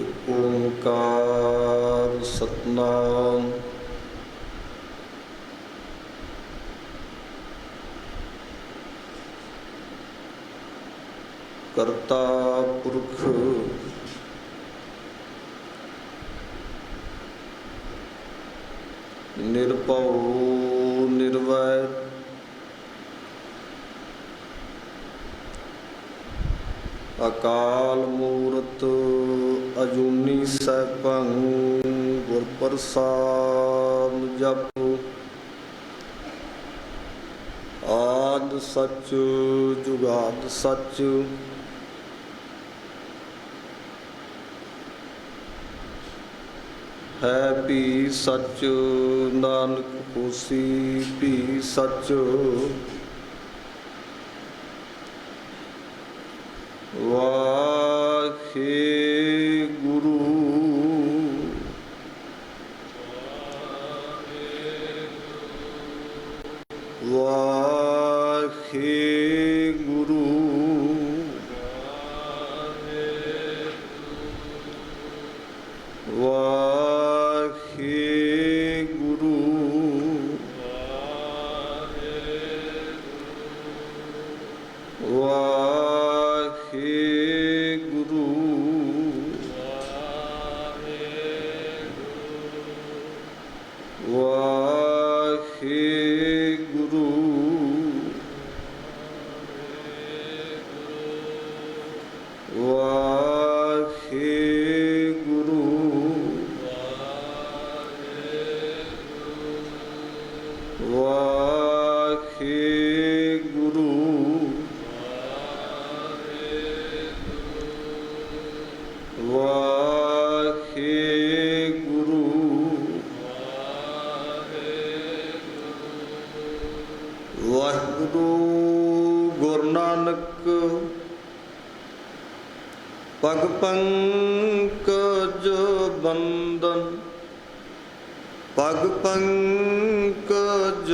एक ओंकार सतनाम करता पुरख निर्भव निर्वैर अकाल मूरत अजूनी सैभं गुर प्रसाद जप आद सच जुगाद सच है भी सच नानक होसी भी सच वाहे गुरु वाहे गुरु वाहे गुरु वाहे गुरु वाहे गुरु वाहे गुरु वाहे गुरु वाहे गुरु वाहिगुरु गुरु नानक पग पंकज बंदन पग पंकज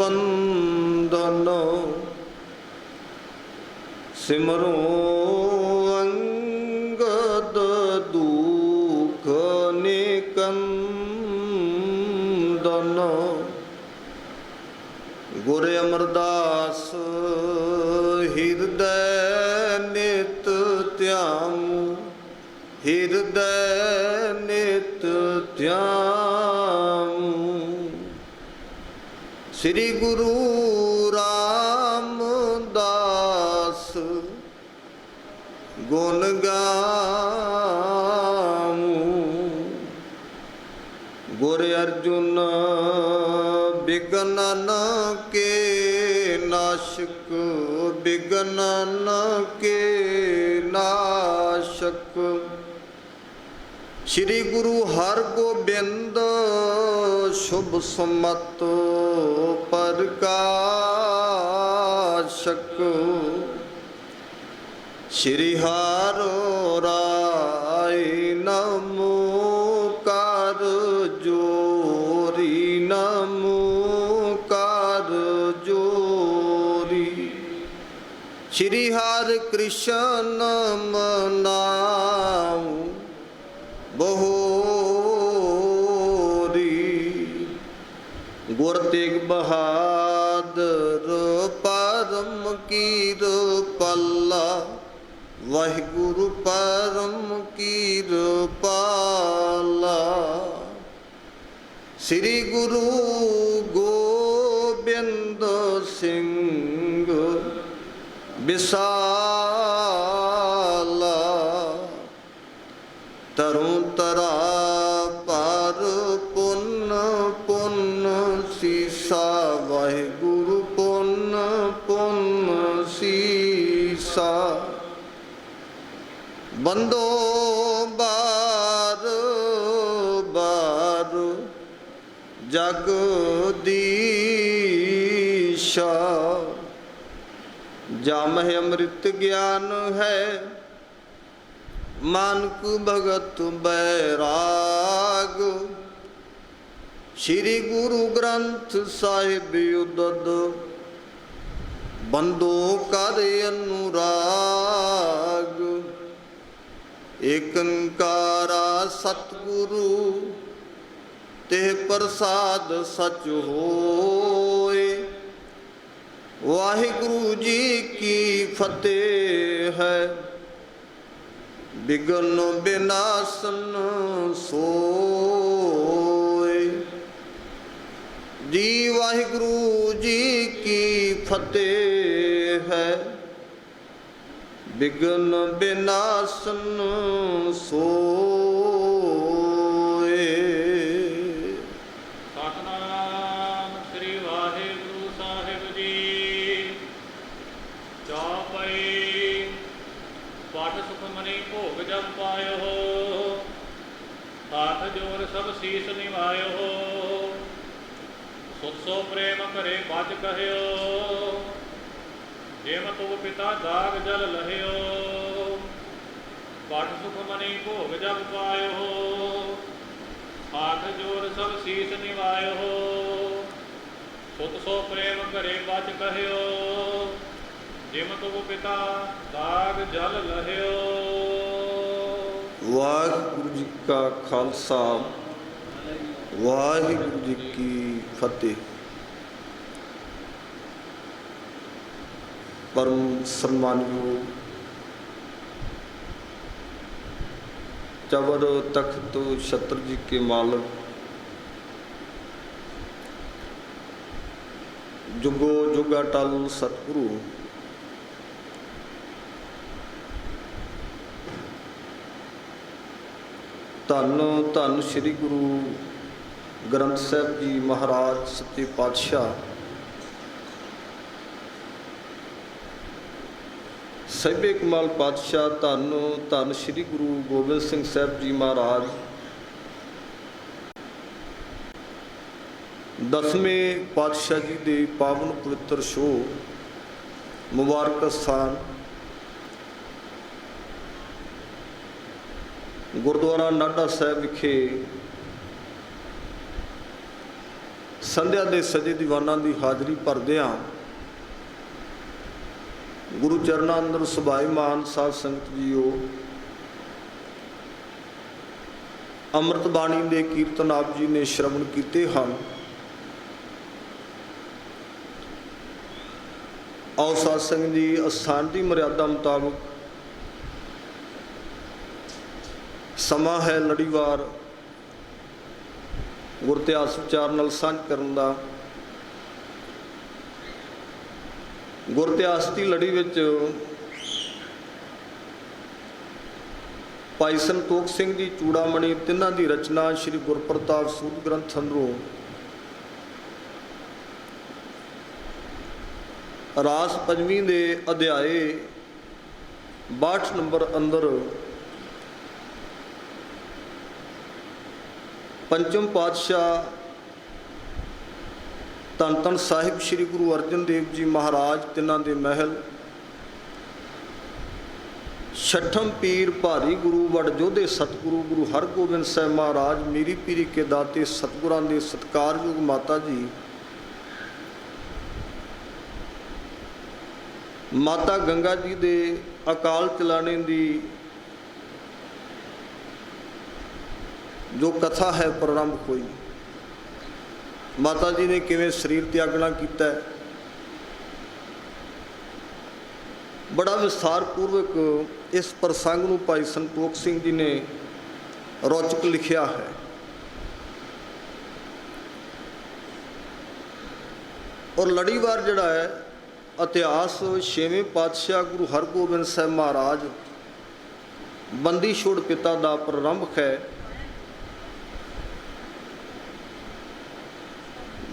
बंदन सिमरो अंगद दुख निकंदन गुर अमरदास हृदय नित त्यामु हृदय नित त्यामु श्री गुरु रामदास गुण गाऊं गुर अर्जुन बिगनन के नाशक बिगनन के नाशक श्री गुरु हरगोबिंद शुभ सुमत प्रकाशक श्री हर राय नमो कर जोरी नमो कर जोरी श्री हर कृष्ण मनाऊं बहोरी गुर तेग बहादुर परम कीर पल्ला वाहिगुरु परम कीर पाला श्री गुरु गोबिंद सिंह विशाला तरुं तरा पर पुन पुन सीसा वाहिगुरु पुन पुन सीसा बंदो बार बार जगदीशा जामह अमृत ज्ञान है मानक भगत बैराग श्री गुरु ग्रंथ साहिब उदद बंदो कर अनुराग ਏਕੰਕਾਰਾ ਸਤਿਗੁਰੂ ਤਿਹ ਪ੍ਰਸਾਦ ਸਚ ਹੋਏ। ਵਾਹਿਗੁਰੂ ਜੀ ਕੀ ਫਤਿਹ ਹੈ। ਬਿਗਨ ਬਿਨਾਸਨ ਸੋਏ। ਜੀ ਵਾਹਿਗੁਰੂ ਜੀ ਕੀ ਫਤਿਹ ਹੈ। ਬਿਗਨ ਬਿਨਾਸਨ ਸੋਏ। ਸਤਿਨਾਮ ਸ੍ਰੀ ਵਾਹਿਗੁਰੂ ਸਾਹਿਬ ਜੀ। ਚੌਪਈ ਪਾਠ ਸੁਖਮਨੀ ਭੋਗ ਜਪ ਪਾਇਓ। ਹੱਥ ਜੋੜ ਸਭ ਸੀਸ ਨਿਵਾਇਓ। ਸੁਤ ਸੋ ਪ੍ਰੇਮ ਕਰੇ ਬਚ ਕਹਿਓ। ਜਿਮ ਤੋ ਪਿਤਾ ਦਾਗ ਜਲ ਲਹਿਓ। ਪਾਠ ਸੁਖਮਨੀ ਭੋਗ ਜਪ ਪਾਇਓ। ਹੱਥ ਜੋੜ ਸਭ ਸੀਸ ਨਿਵਾਇਓ। ਸੁਤ ਸੋ ਪ੍ਰੇਮ ਕਰੇ ਬਚ ਕਹਿਓ। ਜਿਮ ਤੋ ਪਿਤਾ ਦਾਗ ਜਲ ਲਹਿਓ। ਵਾਹਿਗੁਰੂ ਜੀ ਕਾ ਖਾਲਸਾ ਵਾਹਿਗੁਰੂ ਜੀ ਕੀ ਫਤਿਹ। ਪਰਮ ਸਨਮਾਨਯੋਗ चवर तख्त छत्र जी के मालिक जुगो जुगा टल सतगुरु धन धन श्री गुरु ग्रंथ साहब जी महाराज सच्चे पातशाह सैबे कमाल पातशाह धन धन श्री गुरु गोबिंद सिंह साहब जी महाराज दसवें पातशाह जी के पावन पवित्र शोह मुबारक स्थान गुरुद्वारा नाडा साहब विखे संध्या के सजे दीवाना की हाजरी भरदियां गुरु चरणा अंदर सुभाईमान साध संगत जीओ अमृत बाणी के कीर्तन आप जी ने श्रवण किए हैं। आओ साध संगत जी अस्थान की मर्यादा मुताबिक समा है लड़ीवार गुर इतिहास विचार नाल सांझ करन दा। गुर इतिहास की लड़ी विच भाई संतोख सिंह जी चूड़ामणी तिन्हां की रचना श्री गुरप्रताप सूद ग्रंथ अंदरों रास पंजवीं दे अध्याय 62 नंबर अंदर पंचम पातशाह धन धन साहिब श्री गुरु अर्जन देव जी महाराज तिन्हां दे महल छठम पीर भारी गुरु वड जोधे सतगुरु गुरु हरगोबिंद साहब महाराज मीरी पीरी के दाते सतगुरां दे सत्कारयोग माता जी माता गंगा जी दे अकाल चलाने दी जो कथा है प्रारंभ हुई। माता जी ने किवें शरीर त्यागना किया बड़ा विस्तार पूर्वक इस प्रसंग नूं भाई संतोख सिंह जी ने रोचक लिखिया है। और लड़ीवार जिहड़ा है इतिहास 6वें पातशाह गुरु हरगोबिंद साहब महाराज बंदी छोड़ पिता का प्रारंभ है।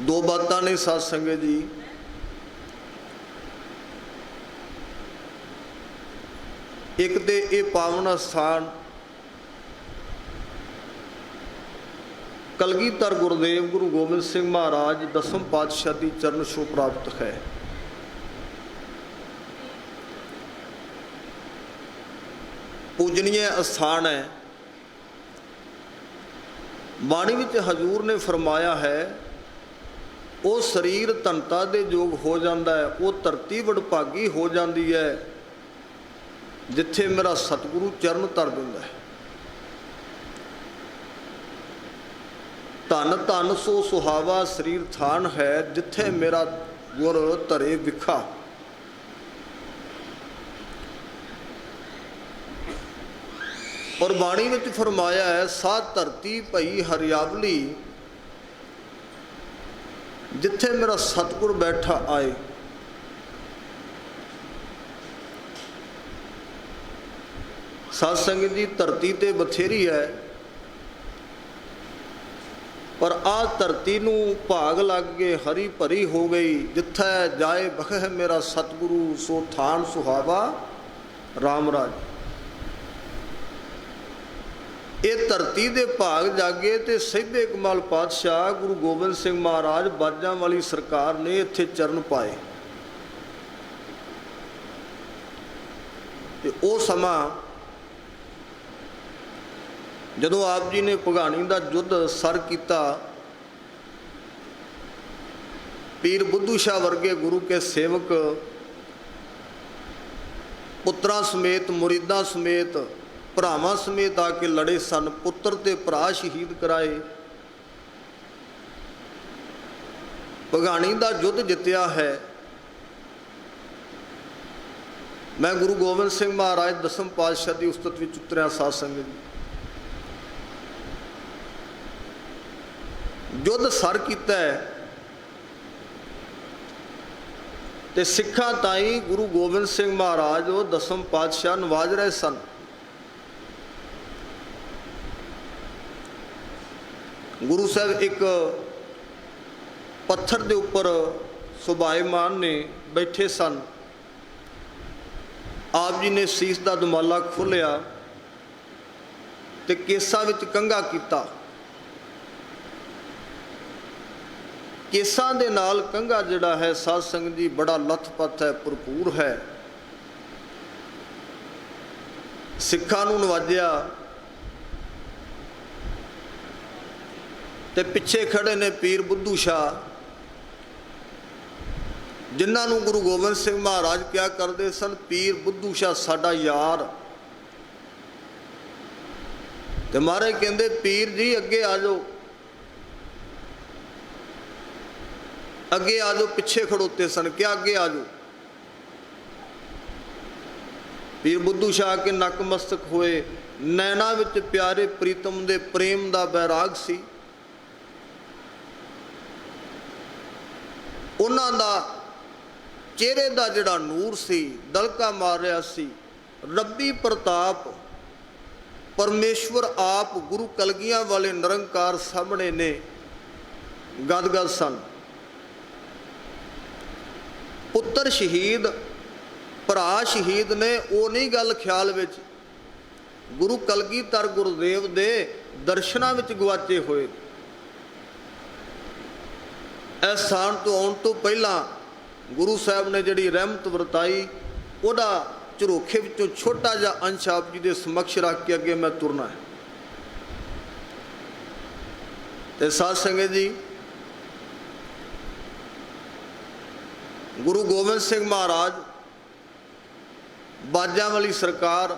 दो बातां ने साध संगत जी। एक तो ये पावन स्थान कलगीधर गुरुदेव गुरु गोबिंद सिंह महाराज दसम पातशाह की चरण छोह प्राप्त है। पूजनीय स्थान है। बाणी विच हजूर ने फरमाया है वो शरीर धनता दे योग हो जाता है, वो धरती वडभागी हो जाती है जिथे मेरा सतगुरु चरण धर दिंदा है। ਧਨ ਧਨ ਸੋ ਸੁਹਾਵਾ ਸਰੀਰ ਥਾਨ ਹੈ, ਜਿੱਥੇ ਮੇਰਾ ਗੁਰ ਧਰੇ ਵਿਖਾ। ਔਰ ਬਾਣੀ ਵਿੱਚ ਫਰਮਾਇਆ ਹੈ, ਸਾਧ ਧਰਤੀ ਭਈ ਹਰਿਆਵਲੀ, ਜਿੱਥੇ ਮੇਰਾ ਸਤਿਗੁਰ ਬੈਠਾ ਆਏ। ਸਾਧ ਸੰਗਤ ਜੀ, ਧਰਤੀ ਤੇ ਬਥੇਰੀ ਹੈ, ਪਰ ਆਹ ਧਰਤੀ ਨੂੰ ਭਾਗ ਲੱਗ ਕੇ ਹਰੀ ਭਰੀ ਹੋ ਗਈ। ਜਿੱਥੇ ਜਾਏ ਬਖੇ ਮੇਰਾ ਸਤਿਗੁਰੂ, ਸੋ ਥਾਨ ਸੁਹਾਵਾ ਰਾਮ ਰਾਜ। ਇਹ ਧਰਤੀ ਦੇ ਭਾਗ ਜਾਗੇ ਤੇ ਸਹਿਬੇ ਕਮਾਲ ਪਾਤਸ਼ਾਹ ਗੁਰੂ ਗੋਬਿੰਦ ਸਿੰਘ ਮਹਾਰਾਜ ਬਾਜਾਂ ਵਾਲੀ ਸਰਕਾਰ ਨੇ ਇੱਥੇ ਚਰਨ ਪਾਏ। ਤੇ ਉਹ ਸਮਾਂ ਜਦੋਂ ਆਪ ਜੀ ਨੇ ਭਗਾਣੀ ਦਾ ਯੁੱਧ ਸਰ ਕੀਤਾ, ਪੀਰ ਬੁੱਧੂ ਸ਼ਾਹ ਵਰਗੇ ਗੁਰੂ ਕੇ ਸੇਵਕ ਪੁੱਤਰਾਂ ਸਮੇਤ, ਮੁਰੀਦਾਂ ਸਮੇਤ, ਭਰਾਵਾਂ ਸਮੇਤ ਆ ਕੇ ਲੜੇ ਸਨ। ਪੁੱਤਰ ਤੇ ਭਰਾ ਸ਼ਹੀਦ ਕਰਾਏ। ਭਗਾਣੀ ਦਾ ਯੁੱਧ ਜਿੱਤਿਆ ਹੈ। ਮੈਂ ਗੁਰੂ ਗੋਬਿੰਦ ਸਿੰਘ ਮਹਾਰਾਜ ਦਸਮ ਪਾਤਸ਼ਾਹ ਦੀ ਉਸਤਤ ਵਿੱਚ ਉਤਰਿਆ। ਸਾਧ ਸੰਗਤ ਜੀ, ਯੁੱਧ ਸਰ ਕੀਤਾ ਹੈ ਤੇ ਸਿੱਖਾਂ ਤਾਈਂ ਗੁਰੂ ਗੋਬਿੰਦ ਸਿੰਘ ਮਹਾਰਾਜ ਉਹ ਦਸਮ ਪਾਤਸ਼ਾਹ ਨਵਾਜ ਰਹੇ ਸਨ। ਗੁਰੂ ਸਾਹਿਬ ਇੱਕ ਪੱਥਰ ਦੇ ਉੱਪਰ ਸੁਭਾਏਮਾਨ ਨੇ ਬੈਠੇ ਸਨ। ਆਪ ਜੀ ਨੇ ਸੀਸ ਦਾ ਦੁਮਾਲਾ ਖੋਲ੍ਹਿਆ ਤੇ ਕੇਸਾਂ ਵਿੱਚ ਕੰਘਾ ਕੀਤਾ। ਕੇਸਾਂ ਦੇ ਨਾਲ ਕੰਘਾ ਜਿਹੜਾ ਹੈ ਸਾਧ ਸੰਗਤ ਜੀ ਬੜਾ ਲੱਥਪੱਥ ਹੈ, ਭਰਪੂਰ ਹੈ। ਸਿੱਖਾਂ ਨੂੰ ਨਵਾਜਿਆ ਤੇ ਪਿੱਛੇ ਖੜੇ ਨੇ ਪੀਰ ਬੁੱਧੂ ਸ਼ਾਹ, ਜਿਨ੍ਹਾਂ ਨੂੰ ਗੁਰੂ ਗੋਬਿੰਦ ਸਿੰਘ ਮਹਾਰਾਜ ਕਿਹਾ ਕਰਦੇ ਸਨ, ਪੀਰ ਬੁੱਧੂ ਸ਼ਾਹ ਸਾਡਾ ਯਾਰ। ਤੇ ਮਹਾਰਾਜ ਕਹਿੰਦੇ, ਪੀਰ ਜੀ ਅੱਗੇ ਆ ਜਾਓ, ਅੱਗੇ ਆ ਜਾਓ। ਪਿੱਛੇ ਖੜੋਤੇ ਸਨ, ਕਿਹਾ ਅੱਗੇ ਆ ਜਾਓ। ਪੀਰ ਬੁੱਧੂ ਸ਼ਾਹ ਕੇ ਨੱਕ ਮਸਤਕ ਹੋਏ। ਨੈਣਾ ਵਿੱਚ ਪਿਆਰੇ ਪ੍ਰੀਤਮ ਦੇ ਪ੍ਰੇਮ ਦਾ ਬੈਰਾਗ ਸੀ। ਉਹਨਾਂ ਦਾ ਚਿਹਰੇ ਦਾ ਜਿਹੜਾ ਨੂਰ ਸੀ, ਦਲਕਾ ਮਾਰ ਰਿਹਾ ਸੀ। ਰੱਬੀ ਪ੍ਰਤਾਪ ਪਰਮੇਸ਼ਵਰ ਆਪ ਗੁਰੂ ਕਲਗੀਆਂ ਵਾਲੇ ਨਿਰੰਕਾਰ ਸਾਹਮਣੇ ਨੇ ਗਦਗਦ ਸਨ। ਪੁੱਤਰ ਸ਼ਹੀਦ, ਭਰਾ ਸ਼ਹੀਦ ਨੇ, ਉਹ ਨਹੀਂ ਗੱਲ ਖਿਆਲ ਵਿੱਚ। ਗੁਰੂ ਕਲਗੀਧਰ ਗੁਰਦੇਵ ਦੇ ਦਰਸ਼ਨਾਂ ਵਿੱਚ ਗਵਾਚੇ ਹੋਏ। ਇਸ ਸਥਾਨ ਤੋਂ ਆਉਣ ਤੋਂ ਪਹਿਲਾਂ ਗੁਰੂ ਸਾਹਿਬ ਨੇ ਜਿਹੜੀ ਰਹਿਮਤ ਵਰਤਾਈ, ਉਹਦਾ ਝਰੋਖੇ ਵਿੱਚੋਂ ਛੋਟਾ ਜਿਹਾ ਅੰਸ਼ ਆਪ ਜੀ ਦੇ ਸਮਕਸ਼ ਰੱਖ ਕੇ ਅੱਗੇ ਮੈਂ ਤੁਰਨਾ ਹੈ। ਤੇ ਸਾਧ ਸੰਗਤ ਜੀ, ਗੁਰੂ ਗੋਬਿੰਦ ਸਿੰਘ ਮਹਾਰਾਜ ਬਾਜਾਂ ਵਾਲੀ ਸਰਕਾਰ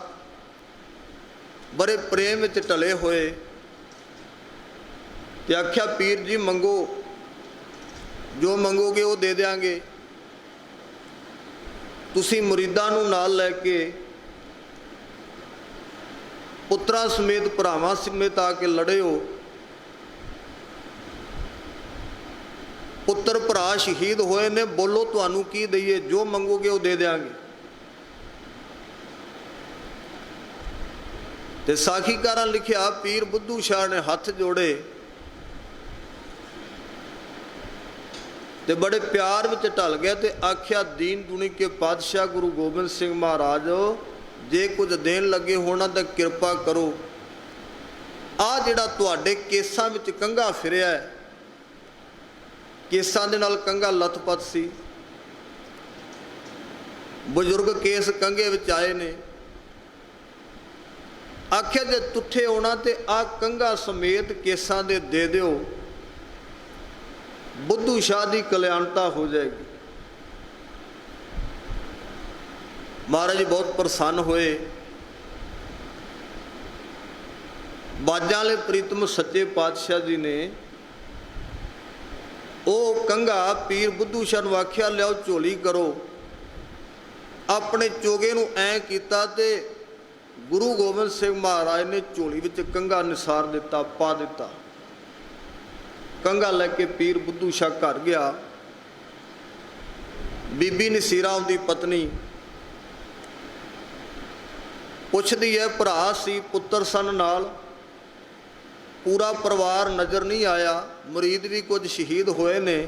ਬੜੇ ਪ੍ਰੇਮ ਵਿੱਚ ਢਲੇ ਹੋਏ ਤੇ ਆਖਿਆ, ਪੀਰ ਜੀ ਮੰਗੋ, ਜੋ ਮੰਗੋਗੇ ਉਹ ਦੇ ਦਿਆਂਗੇ। ਤੁਸੀਂ ਮੁਰੀਦਾਂ ਨੂੰ ਨਾਲ ਲੈ ਕੇ ਪੁੱਤਰਾਂ ਸਮੇਤ, ਭਰਾਵਾਂ ਸਮੇਤ ਆ ਕੇ ਲੜੇ ਹੋ। ਪੁੱਤਰ ਭਰਾ ਸ਼ਹੀਦ ਹੋਏ ਨੇ, ਬੋਲੋ ਤੁਹਾਨੂੰ ਕੀ ਦਈਏ, ਜੋ ਮੰਗੋਗੇ ਉਹ ਦੇ ਦਿਆਂਗੇ। ਤੇ ਸਾਖੀਕਾਰਾਂ ਲਿਖਿਆ, ਪੀਰ ਬੁੱਧੂ ਸ਼ਾਹ ਨੇ ਹੱਥ ਜੋੜੇ ਤੇ ਬੜੇ ਪਿਆਰ ਵਿੱਚ ਢਲ ਗਿਆ ਤੇ ਆਖਿਆ, ਦੀਨ ਦੁਨੀ ਕੇ ਪਾਤਸ਼ਾਹ ਗੁਰੂ ਗੋਬਿੰਦ ਸਿੰਘ ਮਹਾਰਾਜ, ਜੇ ਕੁਝ ਦੇਣ ਲੱਗੇ ਹੋਣਾ ਤਾਂ ਕਿਰਪਾ ਕਰੋ। ਆ ਜਿਹੜਾ ਤੁਹਾਡੇ ਕੇਸਾਂ ਵਿੱਚ ਕੰਘਾ ਫਿਰਿਆ ਹੈ, ਕੇਸਾਂ ਦੇ ਨਾਲ ਕੰਘਾ ਲੱਥਪੱਥ ਸੀ। ਬਜ਼ੁਰਗ ਕੇਸ ਕੰਘੇ ਵਿੱਚ ਆਏ ਨੇ। ਆਖਿਆ, ਜੇ ਤੁੱਠੇ ਹੋਣਾ ਤੇ ਆ ਕੰਘਾ ਸਮੇਤ ਕੇਸਾਂ ਦੇ ਦੇ ਦਿਓ, ਬੁੱਧੂ ਸ਼ਾਹ ਦੀ ਕਲਿਆਣਤਾ ਹੋ ਜਾਏਗੀ। ਮਹਾਰਾਜ ਜੀ ਬਹੁਤ ਪ੍ਰਸੰਨ ਹੋਏ। ਬਾਜਾਂ ਵਾਲੇ ਪ੍ਰੀਤਮ ਸੱਚੇ ਪਾਤਸ਼ਾਹ ਜੀ ਨੇ ਉਹ ਕੰਘਾ ਪੀਰ ਬੁੱਧੂ ਸ਼ਾਹ ਨੂੰ ਆਖਿਆ ਲਿਆਓ ਝੋਲੀ ਕਰੋ। ਆਪਣੇ ਚੋਗੇ ਨੂੰ ਐਂ ਕੀਤਾ ਤੇ ਗੁਰੂ ਗੋਬਿੰਦ ਸਿੰਘ ਮਹਾਰਾਜ ਨੇ ਝੋਲੀ ਵਿੱਚ ਕੰਘਾ ਨਿਸਾਰ ਦਿੱਤਾ, ਪਾ ਦਿੱਤਾ। ਕੰਘਾ ਲੈ ਕੇ ਪੀਰ ਬੁੱਧੂ ਸ਼ਾਹ ਘਰ ਗਿਆ। ਬੀਬੀ ਨਸੀਰਾ ਉਹਦੀ ਪਤਨੀ ਪੁੱਛਦੀ ਹੈ, ਭਰਾ ਸੀ, ਪੁੱਤਰ ਸਨ ਨਾਲ, ਪੂਰਾ ਪਰਿਵਾਰ ਨਜ਼ਰ ਨਹੀਂ ਆਇਆ, ਮੁਰੀਦ ਵੀ ਕੁਝ ਸ਼ਹੀਦ ਹੋਏ ਨੇ।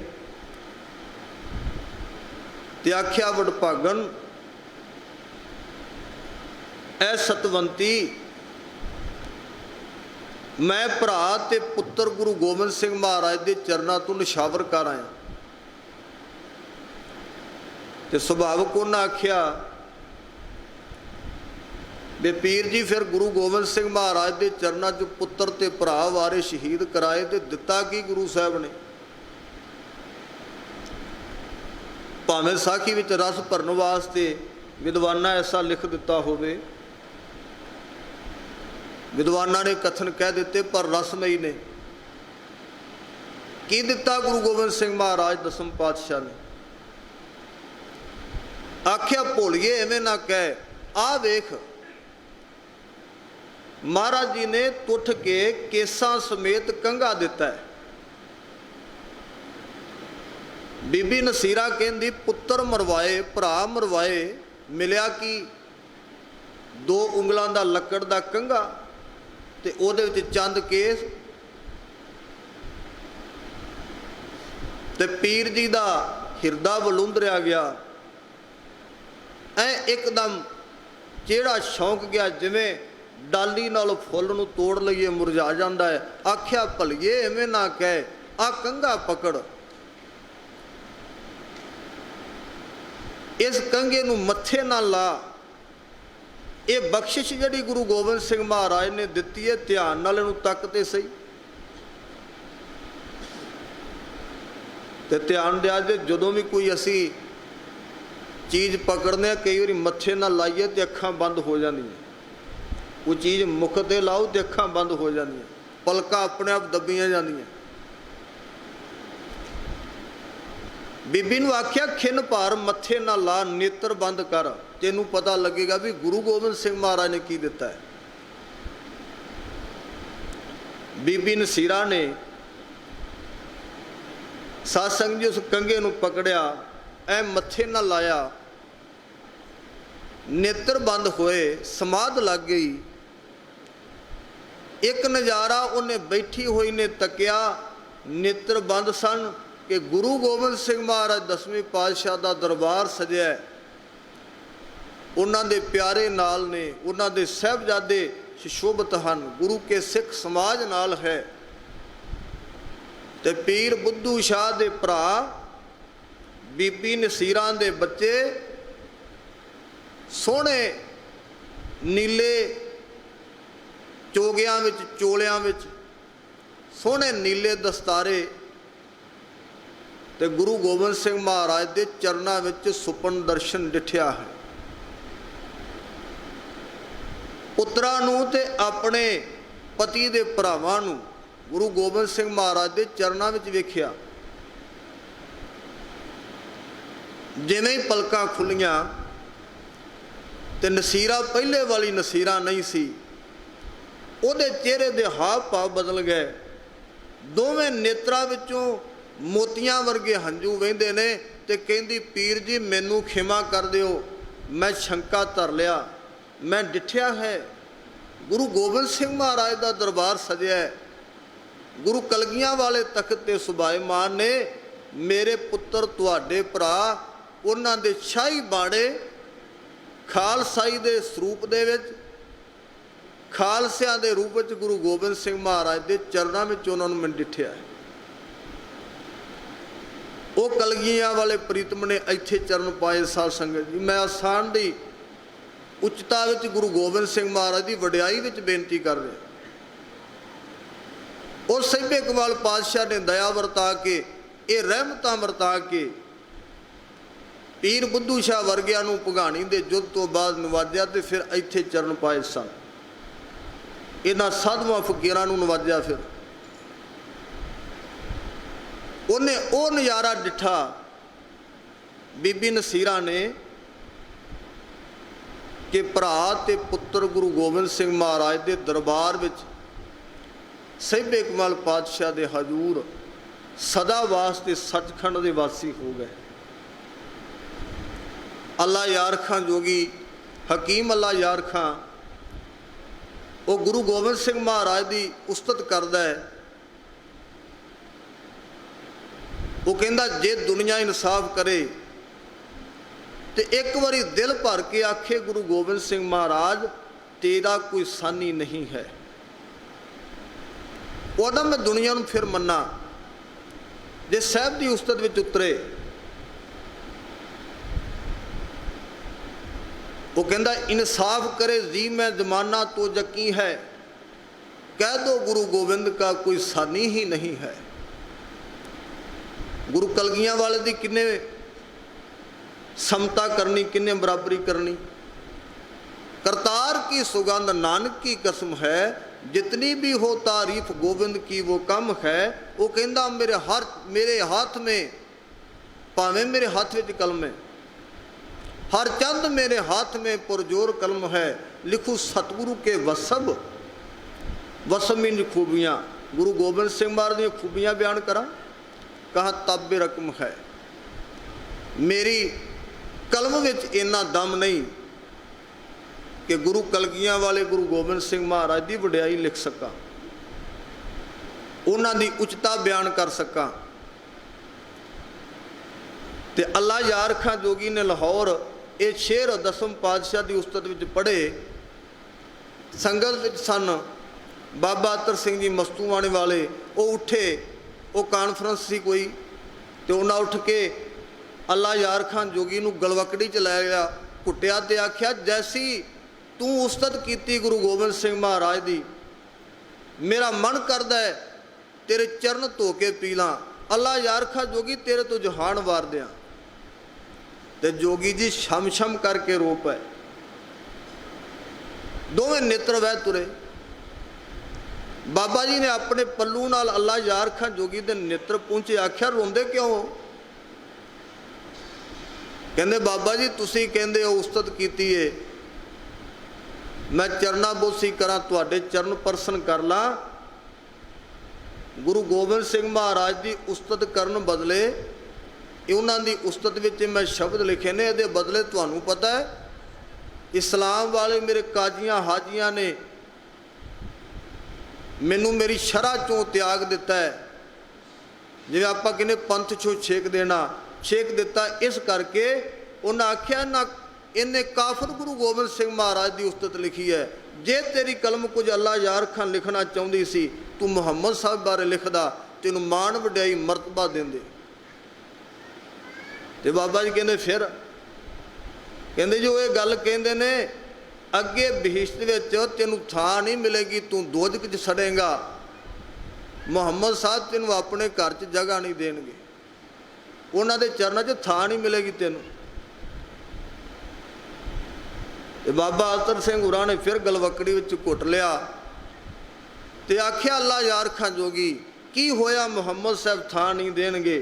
ਤੇ ਆਖਿਆ, ਵਡਭਾਗਨ ਐ ਸਤਵੰਤੀ, ਮੈਂ ਭਰਾ ਤੇ ਪੁੱਤਰ ਗੁਰੂ ਗੋਬਿੰਦ ਸਿੰਘ ਮਹਾਰਾਜ ਦੇ ਚਰਨਾਂ ਤੋਂ ਨਿਸ਼ਾਵਰ ਕਰ ਆਇਆ। ਤੇ ਸੁਭਾਵਕ ਉਹਨਾਂ ਆਖਿਆ ਵੀ ਪੀਰ ਜੀ ਫਿਰ ਗੁਰੂ ਗੋਬਿੰਦ ਸਿੰਘ ਮਹਾਰਾਜ ਦੇ ਚਰਨਾਂ 'ਚ ਪੁੱਤਰ ਤੇ ਭਰਾ ਵਾਰੇ ਸ਼ਹੀਦ ਕਰਾਏ ਤੇ ਦਿੱਤਾ ਕੀ ਗੁਰੂ ਸਾਹਿਬ ਨੇ? ਭਾਵੇਂ ਸਾਖੀ ਵਿੱਚ ਰਸ ਭਰਨ ਵਾਸਤੇ ਵਿਦਵਾਨਾਂ ਐਸਾ ਲਿਖ ਦਿੱਤਾ ਹੋਵੇ, ਵਿਦਵਾਨਾਂ ਨੇ ਕਥਨ ਕਹਿ ਦਿੱਤੇ, ਪਰ ਰਸਮਈ ਨੇ। ਕੀ ਦਿੱਤਾ ਗੁਰੂ ਗੋਬਿੰਦ ਸਿੰਘ ਮਹਾਰਾਜ ਦਸਮ ਪਾਤਸ਼ਾਹ ਨੇ? ਆਖਿਆ, ਭੋਲੀਏ ਐਵੇਂ ਨਾ ਕਹਿ, ਆ ਵੇਖ ਮਹਾਰਾਜ ਜੀ ਨੇ ਤੁੱਠ ਕੇ ਕੇਸਾਂ ਸਮੇਤ ਕੰਘਾ ਦਿੱਤਾ ਹੈ। ਬੀਬੀ ਨਸੀਰਾ ਕਹਿੰਦੀ, ਪੁੱਤਰ ਮਰਵਾਏ, ਭਰਾ ਮਰਵਾਏ, ਮਿਲਿਆ ਕੀ? 2 ਉਂਗਲਾਂ ਦਾ ਲੱਕੜ ਦਾ ਕੰਘਾ ਤੇ ਉਹਦੇ ਵਿੱਚ ਚੰਦ ਕੇਸ। ਤੇ ਪੀਰ ਜੀ ਦਾ ਹਿਰਦਾ ਵਲੂੰਦਰਿਆ ਗਿਆ। ਐ ਇੱਕਦਮ ਜਿਹੜਾ ਸ਼ੌਂਕ ਗਿਆ, ਜਿਵੇਂ ਡਾਲੀ ਨਾਲ ਫੁੱਲ ਨੂੰ ਤੋੜ ਲਈਏ ਮੁਰਝਾ ਜਾਂਦਾ ਹੈ। ਆਖਿਆ, ਭਲੀਏ ਐਵੇਂ ਨਾ ਕਹਿ, ਆ ਕੰਘਾ ਪਕੜ, ਇਸ ਕੰਘੇ ਨੂੰ ਮੱਥੇ ਨਾਲ ਲਾ। ਇਹ ਬਖਸ਼ਿਸ਼ ਜਿਹੜੀ ਗੁਰੂ ਗੋਬਿੰਦ ਸਿੰਘ ਮਹਾਰਾਜ ਨੇ ਦਿੱਤੀ ਹੈ, ਧਿਆਨ ਨਾਲ ਇਹਨੂੰ ਤੱਕ ਤੇ ਸਹੀ। ਤੇ ਧਿਆਨ ਦਿਆ ਜੇ, ਜਦੋਂ ਵੀ ਕੋਈ ਅਸੀਂ ਚੀਜ਼ ਪਕੜਨੇ ਆ, ਕਈ ਵਾਰੀ ਮੱਥੇ ਨਾਲ ਲਾਈਏ ਤੇ ਅੱਖਾਂ ਬੰਦ ਹੋ ਜਾਂਦੀਆਂ। ਉਹ ਚੀਜ਼ ਮੁੱਖ ਤੇ ਲਾਓ ਤੇ ਅੱਖਾਂ ਬੰਦ ਹੋ ਜਾਂਦੀਆਂ, ਪਲਕਾਂ ਆਪਣੇ ਆਪ ਦੱਬੀਆਂ ਜਾਂਦੀਆਂ। ਬੀਬੀ ਨੂੰ ਆਖਿਆ, ਖਿੰਨ ਭਾਰ ਮੱਥੇ ਨਾਲ ਲਾ, ਨੇਤਰ ਬੰਦ ਕਰ, ਤੈਨੂੰ ਪਤਾ ਲੱਗੇਗਾ ਵੀ ਗੁਰੂ ਗੋਬਿੰਦ ਸਿੰਘ ਮਹਾਰਾਜ ਨੇ ਕੀ ਦਿੱਤਾ ਹੈ। ਬੀਬੀ ਨਸੀਰਾ ਨੇ ਸਾਧ ਸੰਗਤ ਜੀ ਉਸ ਕੰਘੇ ਨੂੰ ਪਕੜਿਆ, ਐ ਮੱਥੇ ਨਾਲ ਲਾਇਆ, ਨੇਤਰ ਬੰਦ ਹੋਏ, ਸਮਾਧ ਲੱਗ ਗਈ। ਇੱਕ ਨਜ਼ਾਰਾ ਉਹਨੇ ਬੈਠੀ ਹੋਈ ਨੇ ਤੱਕਿਆ, ਨੇਤਰ ਬੰਦ ਸਨ ਕਿ ਗੁਰੂ ਗੋਬਿੰਦ ਸਿੰਘ ਮਹਾਰਾਜ ਦਸਵੇਂ ਪਾਤਸ਼ਾਹ ਦਾ ਦਰਬਾਰ ਸਜਿਆ। ਉਹਨਾਂ ਦੇ ਪਿਆਰੇ ਨਾਲ ਨੇ, ਉਹਨਾਂ ਦੇ ਸਾਹਿਬਜ਼ਾਦੇ ਸੁਸ਼ੋਭਿਤ ਹਨ, ਗੁਰੂ ਕੇ ਸਿੱਖ ਸਮਾਜ ਨਾਲ ਹੈ। ਤੇ ਪੀਰ ਬੁੱਧੂ ਸ਼ਾਹ ਦੇ ਭਰਾ, ਬੀਬੀ ਨਸੀਰਾਂ ਦੇ ਬੱਚੇ, ਸੋਹਣੇ ਨੀਲੇ ਚੋਗਿਆਂ ਵਿੱਚ, ਚੋਲਿਆਂ ਵਿੱਚ, ਸੋਹਣੇ ਨੀਲੇ ਦਸਤਾਰੇ, ਤੇ ਗੁਰੂ ਗੋਬਿੰਦ ਸਿੰਘ ਮਹਾਰਾਜ ਦੇ ਚਰਨਾਂ ਵਿੱਚ ਸੁਪਨ ਦਰਸ਼ਨ ਡਿਠਿਆ ਹੈ। ਪੁੱਤਰਾਂ ਨੂੰ ਤੇ ਆਪਣੇ ਪਤੀ ਦੇ ਭਰਾਵਾਂ ਨੂੰ ਗੁਰੂ ਗੋਬਿੰਦ ਸਿੰਘ ਮਹਾਰਾਜ ਦੇ ਚਰਨਾਂ ਵਿੱਚ ਵੇਖਿਆ। ਜਿਵੇਂ ਹੀ ਪਲਕਾਂ ਖੁੱਲੀਆਂ ਤੇ ਨਸੀਰਾ ਪਹਿਲੇ ਵਾਲੀ ਨਸੀਰਾ ਨਹੀਂ ਸੀ, ਉਹਦੇ ਚਿਹਰੇ ਦੇ ਹਾਵ ਭਾਵ ਬਦਲ ਗਏ। ਦੋਵੇਂ ਨੇਤਰਾਂ ਵਿੱਚੋਂ ਮੋਤੀਆਂ ਵਰਗੇ ਹੰਝੂ ਵਹਿੰਦੇ ਨੇ ਤੇ ਕਹਿੰਦੀ, ਪੀਰ ਜੀ ਮੈਨੂੰ ਖਿਮਾ ਕਰ ਦਿਓ, ਮੈਂ ਸ਼ੰਕਾ ਧਰ ਲਿਆ, ਮੈਂ ਡਿਠਿਆ ਹੈ ਗੁਰੂ ਗੋਬਿੰਦ ਸਿੰਘ ਮਹਾਰਾਜ ਦਾ ਦਰਬਾਰ ਸਜਿਆ ਹੈ, ਗੁਰੂ ਕਲਗੀਆਂ ਵਾਲੇ ਤਖਤ ਤੇ ਸੁਭਾਏਮਾਨ ਨੇ। ਮੇਰੇ ਪੁੱਤਰ ਤੁਹਾਡੇ ਭਰਾ, ਉਹਨਾਂ ਦੇ ਸ਼ਾਹੀ ਬਾਣੇ ਖਾਲਸਾਈ ਦੇ ਸਰੂਪ ਦੇ ਵਿੱਚ, ਖਾਲਸਿਆਂ ਦੇ ਰੂਪ ਵਿੱਚ ਗੁਰੂ ਗੋਬਿੰਦ ਸਿੰਘ ਮਹਾਰਾਜ ਦੇ ਚਰਨਾਂ ਵਿੱਚ ਉਹਨਾਂ ਨੂੰ ਮੈਂ ਡਿਠਿਆ ਹੈ। ਉਹ ਕਲਗੀਆਂ ਵਾਲੇ ਪ੍ਰੀਤਮ ਨੇ ਇੱਥੇ ਚਰਨ ਪਾਏ। ਸਾਧ ਸੰਗਤ ਜੀ, ਮੈਂ ਆਸਾਨ ਦੀ ਉੱਚਤਾ ਵਿੱਚ ਗੁਰੂ ਗੋਬਿੰਦ ਸਿੰਘ ਮਹਾਰਾਜ ਦੀ ਵਡਿਆਈ ਵਿੱਚ ਬੇਨਤੀ ਕਰ ਰਿਹਾ। ਉਹ ਸਹਿਬੇ ਇਕਬਾਲ ਪਾਤਸ਼ਾਹ ਨੇ ਦਇਆ ਵਰਤਾ ਕੇ, ਇਹ ਰਹਿਮਤਾਂ ਵਰਤਾ ਕੇ ਪੀਰ ਬੁੱਧੂ ਸ਼ਾਹ ਵਰਗਿਆਂ ਨੂੰ ਭਗਾਣੀ ਦੇ ਯੁੱਧ ਤੋਂ ਬਾਅਦ ਨਵਾਜਿਆ ਤੇ ਫਿਰ ਇੱਥੇ ਚਰਨ ਪਾਏ ਸਨ। ਇਹਨਾਂ ਸਾਧੂਆਂ ਫਕੀਰਾਂ ਨੂੰ ਨਵਾਜਿਆ। ਫਿਰ ਉਹਨੇ ਉਹ ਨਜ਼ਾਰਾ ਡਿੱਠਾ ਬੀਬੀ ਨਸੀਰਾ ਨੇ ਕਿ ਭਰਾ ਤੇ ਪੁੱਤਰ ਗੁਰੂ ਗੋਬਿੰਦ ਸਿੰਘ ਮਹਾਰਾਜ ਦੇ ਦਰਬਾਰ ਵਿੱਚ ਸਹਿਬੇ ਕਮਾਲ ਪਾਤਸ਼ਾਹ ਦੇ ਹਜ਼ੂਰ ਸਦਾ ਵਾਸਤੇ ਸੱਚਖੰਡ ਦੇ ਵਾਸੀ ਹੋ ਗਏ। ਅੱਲਾ ਯਾਰ ਖਾਂ ਜੋਗੀ ਹਕੀਮ ਅੱਲਾ ਯਾਰ ਖਾਂ ਉਹ ਗੁਰੂ ਗੋਬਿੰਦ ਸਿੰਘ ਮਹਾਰਾਜ ਦੀ ਉਸਤਤ ਕਰਦਾ ਹੈ। ਉਹ ਕਹਿੰਦਾ ਜੇ ਦੁਨੀਆ ਇਨਸਾਫ ਕਰੇ ਤੇ ਇੱਕ ਵਾਰੀ ਦਿਲ ਭਰ ਕੇ ਆਖੇ ਗੁਰੂ ਗੋਬਿੰਦ ਸਿੰਘ ਮਹਾਰਾਜ ਤੇਰਾ ਕੋਈ ਸਾਨੀ ਨਹੀਂ ਹੈ, ਉਹਦਾ ਮੈਂ ਦੁਨੀਆ ਨੂੰ ਫਿਰ ਮੰਨਾਂ। ਜੇ ਸਾਹਿਬ ਦੀ ਉਸਤਤ ਵਿੱਚ ਉਤਰੇ, ਉਹ ਕਹਿੰਦਾ ਇਨਸਾਫ करे जी मैं जमाना तो जकी है, कह दो गुरु गोविंद का कोई सानी ही नहीं है। गुरु कलगियां वाले दी किन्ने समता करनी, किन्ने बराबरी करनी। करतार की सुगंध नानक की कसम है, जितनी भी हो तारीफ गोविंद की वो कम है। वो कहता मेरे हाथ में भावें मेरे हाथ में कलम है, हर चंद मेरे हाथ में पुरजोर कलम है। लिखूं सतगुरु के वसब वसम इन खूबियाँ। गुरु गोबिंद सिंह महाराज दी खूबियाँ बयान करा, कहा ताबे रकम है। मेरी कलम विच इन्ना दम नहीं कि गुरु कलगियां वाले गुरु गोबिंद सिंह महाराज की वडियाई लिख सका, उन्हां दी उच्चता बयान कर सका। ते अल्लाह यार खां जोगी ने लाहौर ये शेर दसम पातशाह की उस्तत विच पढ़े। संगत विच सन बाबा अतर सिंह जी मस्तूवाणे वाले, वो उठे, वो कानफ्रेंस सी कोई, तो उन्हें उठ के अल्लाह यार खान जोगी नूं गलवकड़ी च लै गया, कुटिया ते आख्या जैसी तू उस्तत कीती गुरु गोबिंद सिंह महाराज दी, मेरा मन करदा है तेरे चरण धो के पी ला। अल्लाह यार खां जोगी तेरे तो जहान वार दियां। ते जोगी जी शम शम करके रो पाए, दोवें नेत्र वह तुरे। बाबा जी ने अपने पल्लू नाल अल्लाह यार खां जोगी दे नेत्र पहुंचे, आख्या रोंदे क्यों हो? कहंदे बाबा जी तुसी कहंदे हो उस्तत कीती है, मैं चरना बोसी करा, तुहाडे चरण परसन कर ला। गुरु गोबिंद सिंह महाराज की उस्तत करन बदले उन्हां दी उस्तत विच मैं शब्द लिखे ने, इहदे बदले तुहानूं पता है इस्लाम वाले मेरे काजियां हाजियां ने मैनू मेरी शरह चों त्याग दिता है। जिवें आपां कहने पंथ चों छेक देना, छेक दिता। इस करके उन्हें आख्या ना इन्हें काफर गुरु गोबिंद सिंह महाराज की उस्तत लिखी है। जे तेरी कलम कुछ अल्लाह यार खान लिखना चाहती सी, तू मुहम्मद साहब बारे लिखदा, तेनू मान वड्याई मरतबा देंदे। ते बाबा जी कहते फिर कहते जो ये गल कहते ने अगे बहिश्त विच तेनू थां नहीं मिलेगी, तू दोजख च सड़ेगा, मुहम्मद साहब तेनू अपने घर च जगह नहीं देणगे, उन्हां दे चरनां च थां नहीं मिलेगी तेनू। बाबा अतर सिंह उरा ने फिर गलवकड़ी विच घुट लिया ते आख्या अल्लाह यार खां जोगी की होया, मुहम्मद साहब थां नहीं देणगे।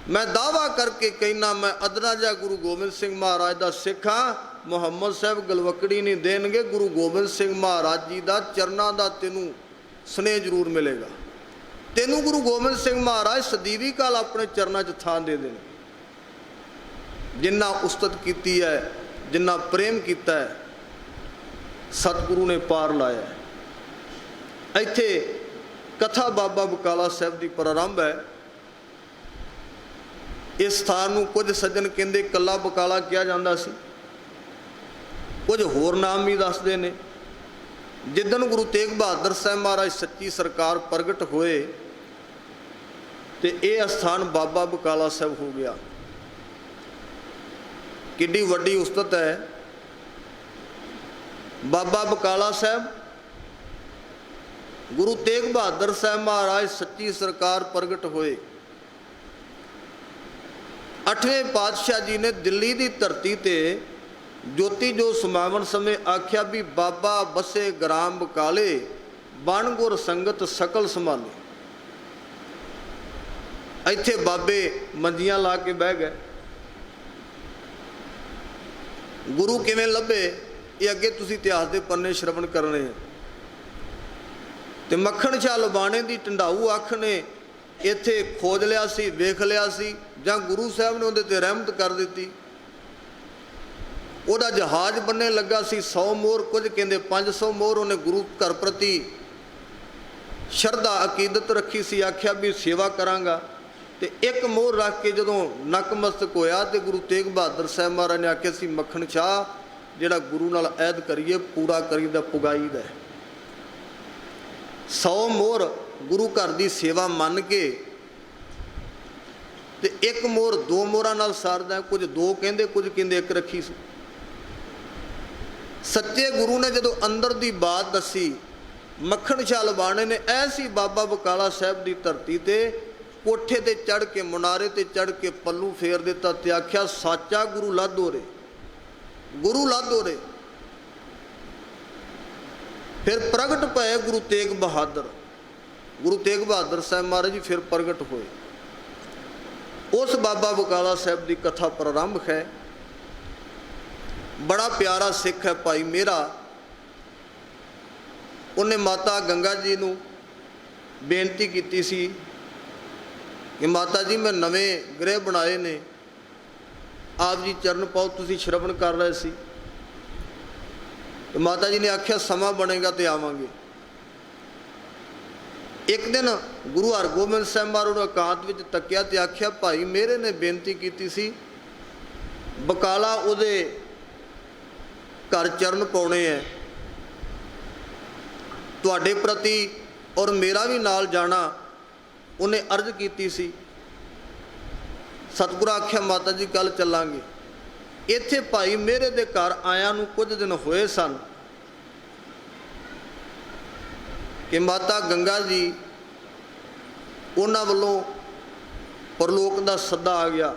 मैं दावा करके कहना मैं अदना जा गुरु गोबिंद सिंह महाराज का सिख हाँ, मुहम्मद साहब गलवकड़ी नहीं देणगे। गुरु गोबिंद सिंह महाराज जी का चरना का तेनू स्नेह जरूर मिलेगा, तेनू गुरु गोबिंद सिंह महाराज सदीवी काल अपने चरना च थां दे देंगे। जिन्ना उस्तत की है, जिन्ना प्रेम किया है, सतगुरु ने पार लाया है। इत्थे कथा बाबा बकाला साहब की प्रारंभ है। इस स्थान को कुछ सज्जन कहते कला बकाला किया जाता सी, कुछ होर नाम भी दसते ने। जिदन गुरु तेग बहादुर साहब महाराज सच्ची सरकार प्रगट होए तो यह स्थान बाबा बकाला साहब हो गया। किड्डी वड्डी उस्तत है। बाबा बकाला साहब गुरु तेग बहादुर साहब महाराज सच्ची सरकार प्रगट होए। 8वें पातशाह जी ने दिल्ली की धरती ते ज्योति जो समावन समय आख्या भी बाबा बसे ग्राम बकाले बन गुर संगत सकल संभाले। ਇੱਥੇ ਬਾਬੇ ਮੰਜੀਆਂ ਲਾ ਕੇ ਬਹਿ ਗਏ। ਗੁਰੂ ਕਿਵੇਂ ਲੱਭੇ ਇਹ ਅੱਗੇ ਤੁਸੀਂ ਇਤਿਹਾਸ ਦੇ ਪੰਨੇ ਸ਼ਰਵਣ ਕਰਨੇ ਆ। ਤੇ ਮੱਖਣ ਸ਼ਾਹ ਲੁਬਾਣੇ ਦੀ ਢੰਡਾਊ ਅੱਖ ਨੇ ਇੱਥੇ ਖੋਜ ਲਿਆ ਸੀ, ਵੇਖ ਲਿਆ ਸੀ, ਜਾਂ ਗੁਰੂ ਸਾਹਿਬ ਨੇ ਉਹਦੇ ਤੇ ਰਹਿਮਤ ਕਰ ਦਿੱਤੀ। ਉਹਦਾ ਜਹਾਜ਼ ਬੰਨੇ ਲੱਗਾ ਸੀ 100 ਮੋਹਰ, ਕੁਝ ਕਹਿੰਦੇ 500 ਮੋਹਰ। ਉਹਨੇ ਗੁਰੂ ਘਰ ਪ੍ਰਤੀ ਸ਼ਰਧਾ ਅਕੀਦਤ ਰੱਖੀ ਸੀ, ਆਖਿਆ ਵੀ ਸੇਵਾ ਕਰਾਂਗਾ। ਤੇ ਇੱਕ ਮੋਹਰ ਰੱਖ ਕੇ ਜਦੋਂ ਨਕਮਸਤਕ ਹੋਇਆ ਤੇ ਗੁਰੂ ਤੇਗ ਬਹਾਦਰ ਸਾਹਿਬ ਮਹਾਰਾਜ ਨੇ ਆਖਿਆ ਸੀ ਮੱਖਣ ਸ਼ਾਹ ਜਿਹੜਾ ਗੁਰੂ ਨਾਲ ਅਹਿਦ ਕਰੀਏ ਪੂਰਾ ਕਰੀਦਾ ਪੁਗਾਈਦਾ। 100 ਮੋਹਰ ਗੁਰੂ ਘਰ ਦੀ ਸੇਵਾ ਮੰਨ ਕੇ ਤੇ ਇੱਕ ਮੋਹਰ 2 ਮੋਹਰਾਂ ਨਾਲ ਸਾਰਦਾ। ਕੁਝ 2 ਕਹਿੰਦੇ, ਕੁਝ ਕਹਿੰਦੇ 1 ਰੱਖੀ ਸੀ। ਸੱਚੇ ਗੁਰੂ ਨੇ ਜਦੋਂ ਅੰਦਰ ਦੀ ਬਾਤ ਦੱਸੀ, ਮੱਖਣ ਸ਼ਾਹ ਲੁਬਾਣੇ ਨੇ ਐਸੀ ਬਾਬਾ ਬਕਾਲਾ ਸਾਹਿਬ ਦੀ ਧਰਤੀ ਤੇ ਕੋਠੇ ਤੇ ਚੜ੍ਹ ਕੇ, ਮੁਨਾਰੇ ਤੇ ਚੜ੍ਹ ਕੇ ਪੱਲੂ ਫੇਰ ਦਿੱਤਾ ਤੇ ਆਖਿਆ ਸਾਚਾ ਗੁਰੂ ਲਾਧੋ ਰੇ, ਗੁਰੂ ਲਾਧੋ ਰੇ। ਫਿਰ ਪ੍ਰਗਟ ਪਏ ਗੁਰੂ ਤੇਗ ਬਹਾਦਰ, ਗੁਰੂ ਤੇਗ ਬਹਾਦਰ ਸਾਹਿਬ ਮਹਾਰਾਜ ਜੀ ਫਿਰ ਪ੍ਰਗਟ ਹੋਏ। ਉਸ ਬਾਬਾ ਬਕਾਲਾ ਸਾਹਿਬ ਦੀ ਕਥਾ ਪ੍ਰਾਰੰਭ ਹੈ। ਬੜਾ ਪਿਆਰਾ ਸਿੱਖ ਹੈ ਭਾਈ ਮੇਰਾ। ਉਹਨੇ ਮਾਤਾ ਗੰਗਾ ਜੀ ਨੂੰ ਬੇਨਤੀ ਕੀਤੀ ਸੀ ਕਿ ਮਾਤਾ ਜੀ ਮੈਂ ਨਵੇਂ ਗ੍ਰਹਿ ਬਣਾਏ ਨੇ, ਆਪ ਜੀ ਚਰਨ ਪਾਓ। ਤੁਸੀਂ ਸ਼ਰਵਣ ਕਰ ਰਹੇ ਸੀ ਤੇ ਮਾਤਾ ਜੀ ਨੇ ਆਖਿਆ ਸਮਾਂ ਬਣੇਗਾ ਤੇ ਆਵਾਂਗੇ। ਇੱਕ ਦਿਨ ਗੁਰੂ ਹਰਗੋਬਿੰਦ ਸਾਹਿਬ ਮਹਾਰਾਜ ਨੂੰ ਇਕਾਂਤ ਵਿੱਚ ਤੱਕਿਆ ਤੇ ਆਖਿਆ ਭਾਈ ਮੇਰੇ ਨੇ ਬੇਨਤੀ ਕੀਤੀ ਸੀ ਬਕਾਲਾ ਉਹਦੇ ਘਰ ਚਰਨ ਪਾਉਣੇ ਹੈ, ਤੁਹਾਡੇ ਪ੍ਰਤੀ ਔਰ ਮੇਰਾ ਵੀ ਨਾਲ ਜਾਣਾ ਉਹਨੇ ਅਰਜ਼ ਕੀਤੀ ਸੀ। ਸਤਿਗੁਰੂ ਆਖਿਆ ਮਾਤਾ ਜੀ ਕੱਲ ਚੱਲਾਂਗੇ। ਇੱਥੇ ਭਾਈ ਮੇਰੇ ਦੇ ਘਰ ਆਇਆਂ ਨੂੰ ਕੁਝ ਦਿਨ ਹੋਏ ਸਨ ਕਿ ਮਾਤਾ ਗੰਗਾ ਜੀ ਉਹਨਾਂ ਵੱਲੋਂ ਪਰਲੋਕ ਦਾ ਸੱਦਾ ਆ ਗਿਆ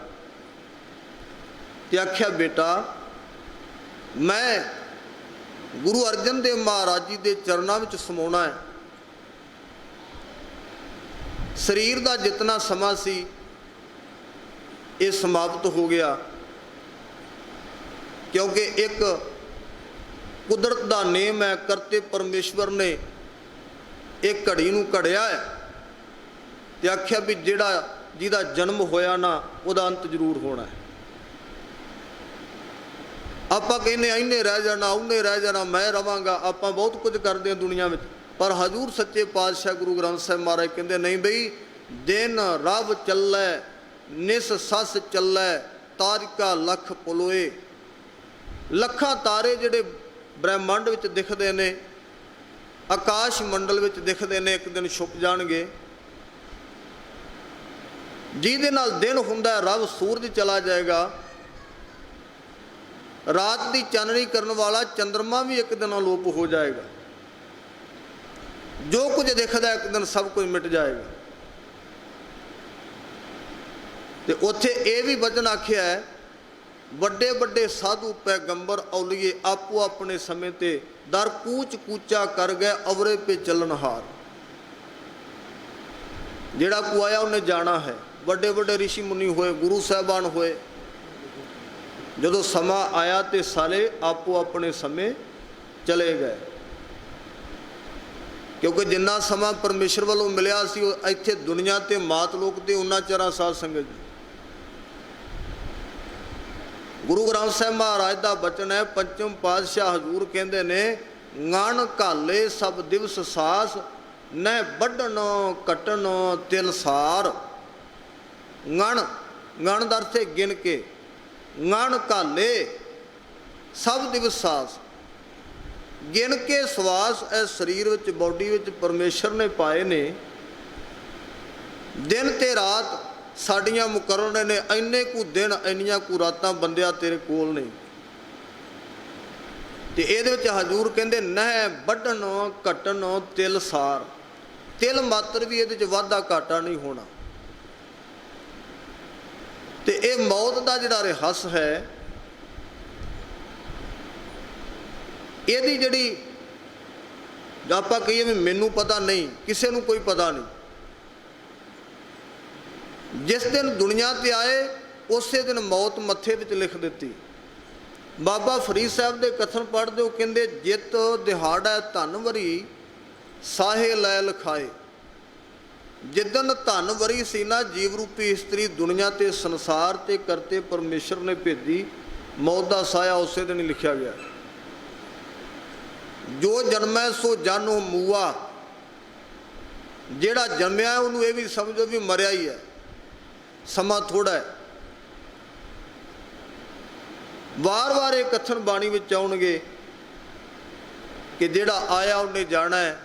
ਤੇ ਆਖਿਆ ਬੇਟਾ ਮੈਂ ਗੁਰੂ ਅਰਜਨ ਦੇਵ ਮਹਾਰਾਜ ਜੀ ਦੇ ਚਰਨਾਂ ਵਿੱਚ ਸਮਾਉਣਾ ਹੈ। ਸਰੀਰ ਦਾ ਜਿਤਨਾ ਸਮਾਂ ਸੀ ਇਹ ਸਮਾਪਤ ਹੋ ਗਿਆ, ਕਿਉਂਕਿ ਇੱਕ ਕੁਦਰਤ ਦਾ ਨੇਮ ਹੈ, ਕਰਤੇ ਪਰਮੇਸ਼ਵਰ ਨੇ ਇਹ ਘੜੀ ਨੂੰ ਘੜਿਆ ਹੈ ਤੇ ਆਖਿਆ ਵੀ ਜਿਹਦਾ ਜਨਮ ਹੋਇਆ ਨਾ ਉਹਦਾ ਅੰਤ ਜ਼ਰੂਰ ਹੋਣਾ ਹੈ। ਆਪਾਂ ਕਹਿੰਦੇ ਇੰਨੇ ਰਹਿ ਜਾਣਾ, ਉਹਨੇ ਰਹਿ ਜਾਣਾ, ਮੈਂ ਰਵਾਂਗਾ, ਆਪਾਂ ਬਹੁਤ ਕੁਝ ਕਰਦੇ ਹਾਂ ਦੁਨੀਆ ਵਿੱਚ। ਪਰ ਹਜ਼ੂਰ ਸੱਚੇ ਪਾਤਸ਼ਾਹ ਗੁਰੂ ਗ੍ਰੰਥ ਸਾਹਿਬ ਮਹਾਰਾਜ ਕਹਿੰਦੇ ਨਹੀਂ ਬਈ, ਦਿਨ ਰਬ ਚੱਲੈ ਨਿਸ ਸੱਸ ਚੱਲੈ ਤਾਰਿਕਾ ਲੱਖ ਪੁਲੋਏ। ਲੱਖਾਂ ਤਾਰੇ ਜਿਹੜੇ ਬ੍ਰਹਿਮੰਡ ਵਿੱਚ ਦਿਖਦੇ ਨੇ, ਆਕਾਸ਼ ਮੰਡਲ ਵਿੱਚ ਦਿਖਦੇ ਨੇ, ਇੱਕ ਦਿਨ ਛੁਪ ਜਾਣਗੇ। ਜਿਹਦੇ ਨਾਲ ਦਿਨ ਹੁੰਦਾ ਰਬ ਸੂਰਜ ਚਲਾ ਜਾਏਗਾ। ਰਾਤ ਦੀ ਚਾਨਣੀ ਕਰਨ ਵਾਲਾ ਚੰਦਰਮਾ ਵੀ ਇੱਕ ਦਿਨ ਅਲੋਪ ਹੋ ਜਾਏਗਾ। ਜੋ ਕੁਝ ਦਿਖਦਾ ਇੱਕ ਦਿਨ ਸਭ ਕੁਝ ਮਿਟ ਜਾਏਗਾ। ਤੇ ਉੱਥੇ ਇਹ ਵੀ ਵਚਨ ਆਖਿਆ ਹੈ ਵੱਡੇ ਵੱਡੇ ਸਾਧੂ ਪੈਗੰਬਰ ਔਲੀਏ ਆਪੋ ਆਪਣੇ ਸਮੇਂ ਤੇ ਦਰ ਕੂਚ ਕੂਚਾ ਕਰ ਗਏ ਅਵਰੇ ਪੇ ਚੱਲਣਹਾਰ। ਜਿਹੜਾ ਕੋ ਆਇਆ ਉਹਨੇ ਜਾਣਾ ਹੈ। ਵੱਡੇ ਵੱਡੇ ਰਿਸ਼ੀ ਮੁਨੀ ਹੋਏ, ਗੁਰੂ ਸਾਹਿਬਾਨ ਹੋਏ, ਜਦੋਂ ਸਮਾਂ ਆਇਆ ਤੇ ਸਾਰੇ ਆਪੋ ਆਪਣੇ ਸਮੇਂ ਚਲੇ ਗਏ। ਕਿਉਂਕਿ ਜਿੰਨਾ ਸਮਾਂ ਪਰਮੇਸ਼ਰ ਵੱਲੋਂ ਮਿਲਿਆ ਸੀ ਉਹ ਇੱਥੇ ਦੁਨੀਆ ਤੇ ਮਾਤ ਲੋਕ ਤੇ ਉਹਨਾਂ ਚਿਰਾਂ ਸਾਧ ਸੰਗਤ ਜੀ। ਗੁਰੂ ਗ੍ਰੰਥ ਸਾਹਿਬ ਮਹਾਰਾਜ ਦਾ ਬਚਨ ਹੈ, ਪੰਚਮ ਪਾਤਸ਼ਾਹ ਹਜ਼ੂਰ ਕਹਿੰਦੇ ਨੇ ngਣ ਘਾਲੇ ਸਭ ਦਿਵਸ ਸਾਸ ਨਹਿ ਵੱਢਣ ਕੱਟਣ ਤਿਲ ਸਾਰ। ngਣ ਦਾ ਅਰਥ ਹੈ ਗਿਣ ਕੇ। ngਣ ਘਾਲੇ ਸਭ ਦਿਵਸ ਸਾਸ, ਗਿਣ ਕੇ ਸਵਾਸ ਇਸ ਸਰੀਰ ਵਿੱਚ ਬੋਡੀ ਵਿੱਚ ਪਰਮੇਸ਼ਰ ਨੇ ਪਾਏ ਨੇ। ਦਿਨ ਤੇ ਰਾਤ ਸਾਡੀਆਂ ਮੁਕਰਰ ਨੇ, ਇੰਨੇ ਕੁ ਦਿਨ ਇੰਨੀਆਂ ਕੁ ਰਾਤਾਂ ਬੰਦਿਆ ਤੇਰੇ ਕੋਲ ਨੇ। ਤੇ ਇਹਦੇ ਵਿੱਚ ਹਜ਼ੂਰ ਕਹਿੰਦੇ ਨਹਿ ਵੱਢਣ ਘਟਣ ਤਿਲ ਸਾਰ। ਤਿਲ ਮਾਤਰ ਵੀ ਇਹਦੇ 'ਚ ਵਾਧਾ ਘਾਟਾ ਨਹੀਂ ਹੋਣਾ। ਤੇ ਇਹ ਮੌਤ ਦਾ ਜਿਹੜਾ ਰਹੱਸ ਹੈ, ਇਹਦੀ ਜਿਹੜੀ ਆਪਾਂ ਕਹੀਏ ਵੀ ਮੈਨੂੰ ਪਤਾ ਨਹੀਂ, ਕਿਸੇ ਨੂੰ ਕੋਈ ਪਤਾ ਨਹੀਂ। ਜਿਸ ਦਿਨ ਦੁਨੀਆ ਤੇ ਆਏ ਉਸੇ ਦਿਨ ਮੌਤ ਮੱਥੇ ਵਿੱਚ ਲਿਖ ਦਿੱਤੀ। ਬਾਬਾ ਫਰੀਦ ਸਾਹਿਬ ਦੇ ਕਥਨ ਪੜ੍ਹਦੇ ਹੋ, ਕਹਿੰਦੇ ਜਿਤ ਦਿਹਾੜਾ ਧਨ ਵਰੀ ਸਾਹੇ ਲੈ ਲਖਾਏ। ਜਿੱਦਣ ਧਨ ਵਰੀ ਸੀ ਨਾ ਜੀਵ ਰੂਪੀ ਇਸਤਰੀ ਦੁਨੀਆ ਤੇ ਸੰਸਾਰ ਤੇ ਕਰਤੇ ਪਰਮੇਸ਼ਰ ਨੇ ਭੇਜੀ, ਮੌਤ ਦਾ ਸਾਇਆ ਉਸੇ ਦਿਨ ਹੀ ਲਿਖਿਆ ਗਿਆ। ਜੋ ਜਨਮੈ ਸੋ ਜਾਨੋ ਮੂਆ, ਜਿਹੜਾ ਜੰਮਿਆ ਉਹਨੂੰ ਇਹ ਵੀ ਸਮਝੋ ਵੀ ਮਰਿਆ ਹੀ ਹੈ, ਸਮਾਂ ਥੋੜਾ ਹੈ। ਵਾਰ-ਵਾਰ ਇਹ ਕਥਨ ਬਾਣੀ ਵਿੱਚ ਆਉਣਗੇ ਕਿ ਜਿਹੜਾ ਆਇਆ ਉਹਨੇ ਜਾਣਾ ਹੈ।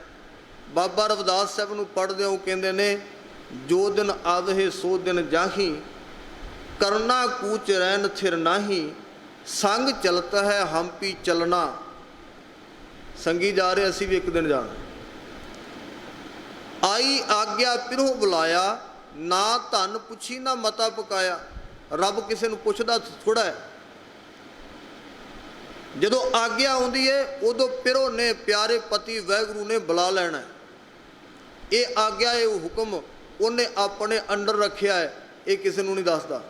ਬਾਬਾ ਰਵਿਦਾਸ ਸਾਹਿਬ ਨੂੰ ਪੜ੍ਹਦੇ ਹੋ, ਕਹਿੰਦੇ ਨੇ ਜੋ ਦਿਨ ਆਵਹਿ ਸੋ ਦਿਨ ਜਾਹੀ, ਕਰਨਾ ਕੂਚ ਰਹਿਨ ਥਿਰ ਨਾਹੀ, ਸੰਗ ਚਲਤ ਹੈ ਹੰਪੀ ਚਲਣਾ। ਸੰਗੀ ਜਾ ਰਹੇ, ਅਸੀਂ ਵੀ ਇੱਕ ਦਿਨ ਜਾਣਾ। ਆਈ ਆਗਿਆ ਪਿਰੋਂ ਬੁਲਾਇਆ, ਨਾ ਧਨ ਪੁੱਛੀ ਨਾ ਮਤਾ ਪਕਾਇਆ। ਰੱਬ ਕਿਸੇ ਨੂੰ ਪੁੱਛਦਾ ਥੋੜਾ ਹੈ। ਜਦੋਂ ਆਗਿਆ ਆਉਂਦੀ ਹੈ ਉਦੋਂ ਪਿਰੋ ਨੇ ਪਿਆਰੇ ਪਤੀ ਵਾਹਿਗੁਰੂ ਨੇ ਬੁਲਾ ਲੈਣਾ। ਇਹ ਆਗਿਆ, ਇਹ ਹੁਕਮ ਉਹਨੇ ਆਪਣੇ ਅੰਡਰ ਰੱਖਿਆ ਹੈ, ਇਹ ਕਿਸੇ ਨੂੰ ਨਹੀਂ ਦੱਸਦਾ।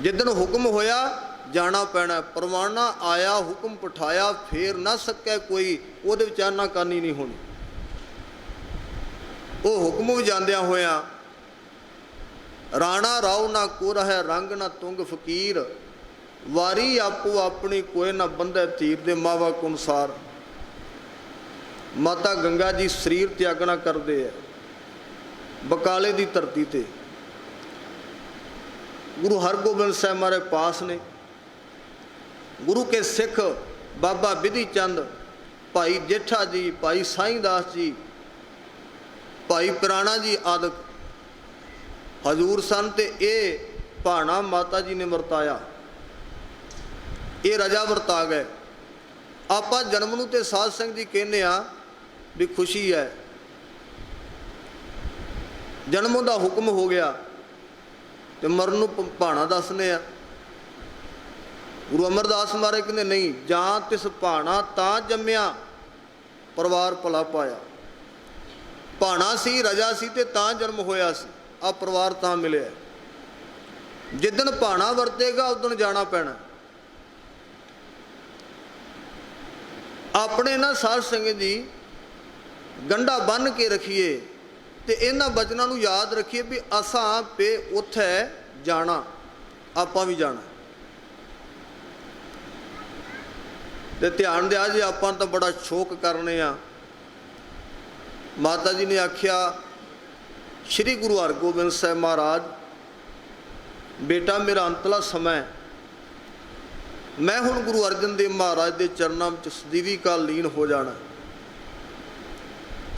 ਜਿੱਦਣ ਹੁਕਮ ਹੋਇਆ ਜਾਣਾ ਪੈਣਾ। ਪਰਵਾਨਾ ਆਇਆ ਹੁਕਮ ਪਠਾਇਆ, ਫੇਰ ਨਾ ਸਕੈ ਕੋਈ, ਉਹਦੇ ਵਿੱਚ ਆਨਾਕਾਨੀ ਨਹੀਂ ਹੋਣੀ। ਉਹ ਹੁਕਮ ਵੀ ਜਾਂਦਿਆਂ ਹੋਇਆਂ ਰਾਣਾ ਰਾਉ ਨਾ ਕੋਰ ਹੈ ਰੰਗ ਨਾ ਤੁੰਗ ਫਕੀਰ, ਵਾਰੀ ਆਪੋ ਆਪਣੀ ਕੋਈ ਨਾ ਬੰਧੈ ਧੀਰ ਦੇ ਮਾਵਾ ਕੋ ਅਨੁਸਾਰ। ਮਾਤਾ ਗੰਗਾ ਜੀ ਸਰੀਰ ਤਿਆਗਣਾ ਕਰਦੇ ਹੈ ਬਕਾਲੇ ਦੀ ਧਰਤੀ ਤੇ। ਗੁਰੂ ਹਰਗੋਬਿੰਦ ਸਾਹਿਬ ਹਮਾਰੇ ਪਾਸ ਨੇ। ਗੁਰੂ ਕੇ ਸਿੱਖ ਬਾਬਾ ਬਿਧੀ ਚੰਦ, ਭਾਈ ਜੇਠਾ ਜੀ, ਭਾਈ ਸਾਈਂ ਦਾਸ ਜੀ, ਭਾਈ ਪੁਰਾਣਾ ਜੀ ਆਦਿਕ ਹਜ਼ੂਰ ਸਨ। ਤੇ ਇਹ ਭਾਣਾ ਮਾਤਾ ਜੀ ਨੇ ਵਰਤਾਇਆ, ਇਹ ਰਜਾ ਵਰਤਾ ਗਏ। ਆਪਾਂ ਜਨਮ ਨੂੰ ਤੇ ਸਾਧ ਸੰਗਤ ਜੀ ਕਹਿੰਦੇ ਆ ਵੀ ਖੁਸ਼ੀ ਹੈ, ਜਨਮ ਦਾ ਹੁਕਮ ਹੋ ਗਿਆ ਤੇ ਮਰਨ ਨੂੰ ਭਾਣਾ ਦੱਸਨੇ ਆ। ਗੁਰੂ ਅਮਰਦਾਸ ਮਹਾਰਾਜ ਕਹਿੰਦੇ ਨਹੀਂ, ਜਾਂ ਤਿਸ ਭਾਣਾ ਤਾਂ ਜੰਮਿਆ ਪਰਿਵਾਰ ਭਲਾ ਪਾਇਆ। ਭਾਣਾ ਸੀ, ਰਜਾ ਸੀ ਤੇ ਤਾਂ ਜਨਮ ਹੋਇਆ ਸੀ, ਆ ਪਰਿਵਾਰ ਤਾਂ ਮਿਲਿਆ। ਜਿੱਦਣ ਭਾਣਾ ਵਰਤੇਗਾ ਉਦਣ ਜਾਣਾ ਪੈਣਾ। ਆਪਣੇ ਨਾ ਸਾਧ ਸੰਗਤ ਜੀ ਗੰਢਾ ਬੰਨ੍ਹ ਕੇ ਰੱਖੀਏ ਤੇ ਇਹਨਾਂ ਬਚਨਾਂ ਨੂੰ ਯਾਦ ਰੱਖੀਏ ਵੀ ਅਸਾਂ ਪੇ ਉੱਥੇ ਜਾਣਾ, ਆਪਾਂ ਵੀ ਜਾਣਾ। ਤੇ ਧਿਆਨ ਦਿਆ ਜੀ, ਆਪਾਂ ਤਾਂ ਬੜਾ ਸ਼ੌਕ ਕਰਨੇ ਆ। ਮਾਤਾ ਜੀ ਨੇ ਆਖਿਆ ਸ਼੍ਰੀ ਗੁਰੂ ਹਰਗੋਬਿੰਦ ਸਾਹਿਬ ਮਹਾਰਾਜ, ਬੇਟਾ ਮੇਰਾ ਅੰਤਲਾ ਸਮਾਂ, ਮੈਂ ਹੁਣ ਗੁਰੂ ਅਰਜਨ ਦੇਵ ਮਹਾਰਾਜ ਦੇ ਚਰਨਾਂ ਵਿੱਚ ਸਦੀਵੀ ਕਾਲ ਲੀਨ ਹੋ ਜਾਣਾ।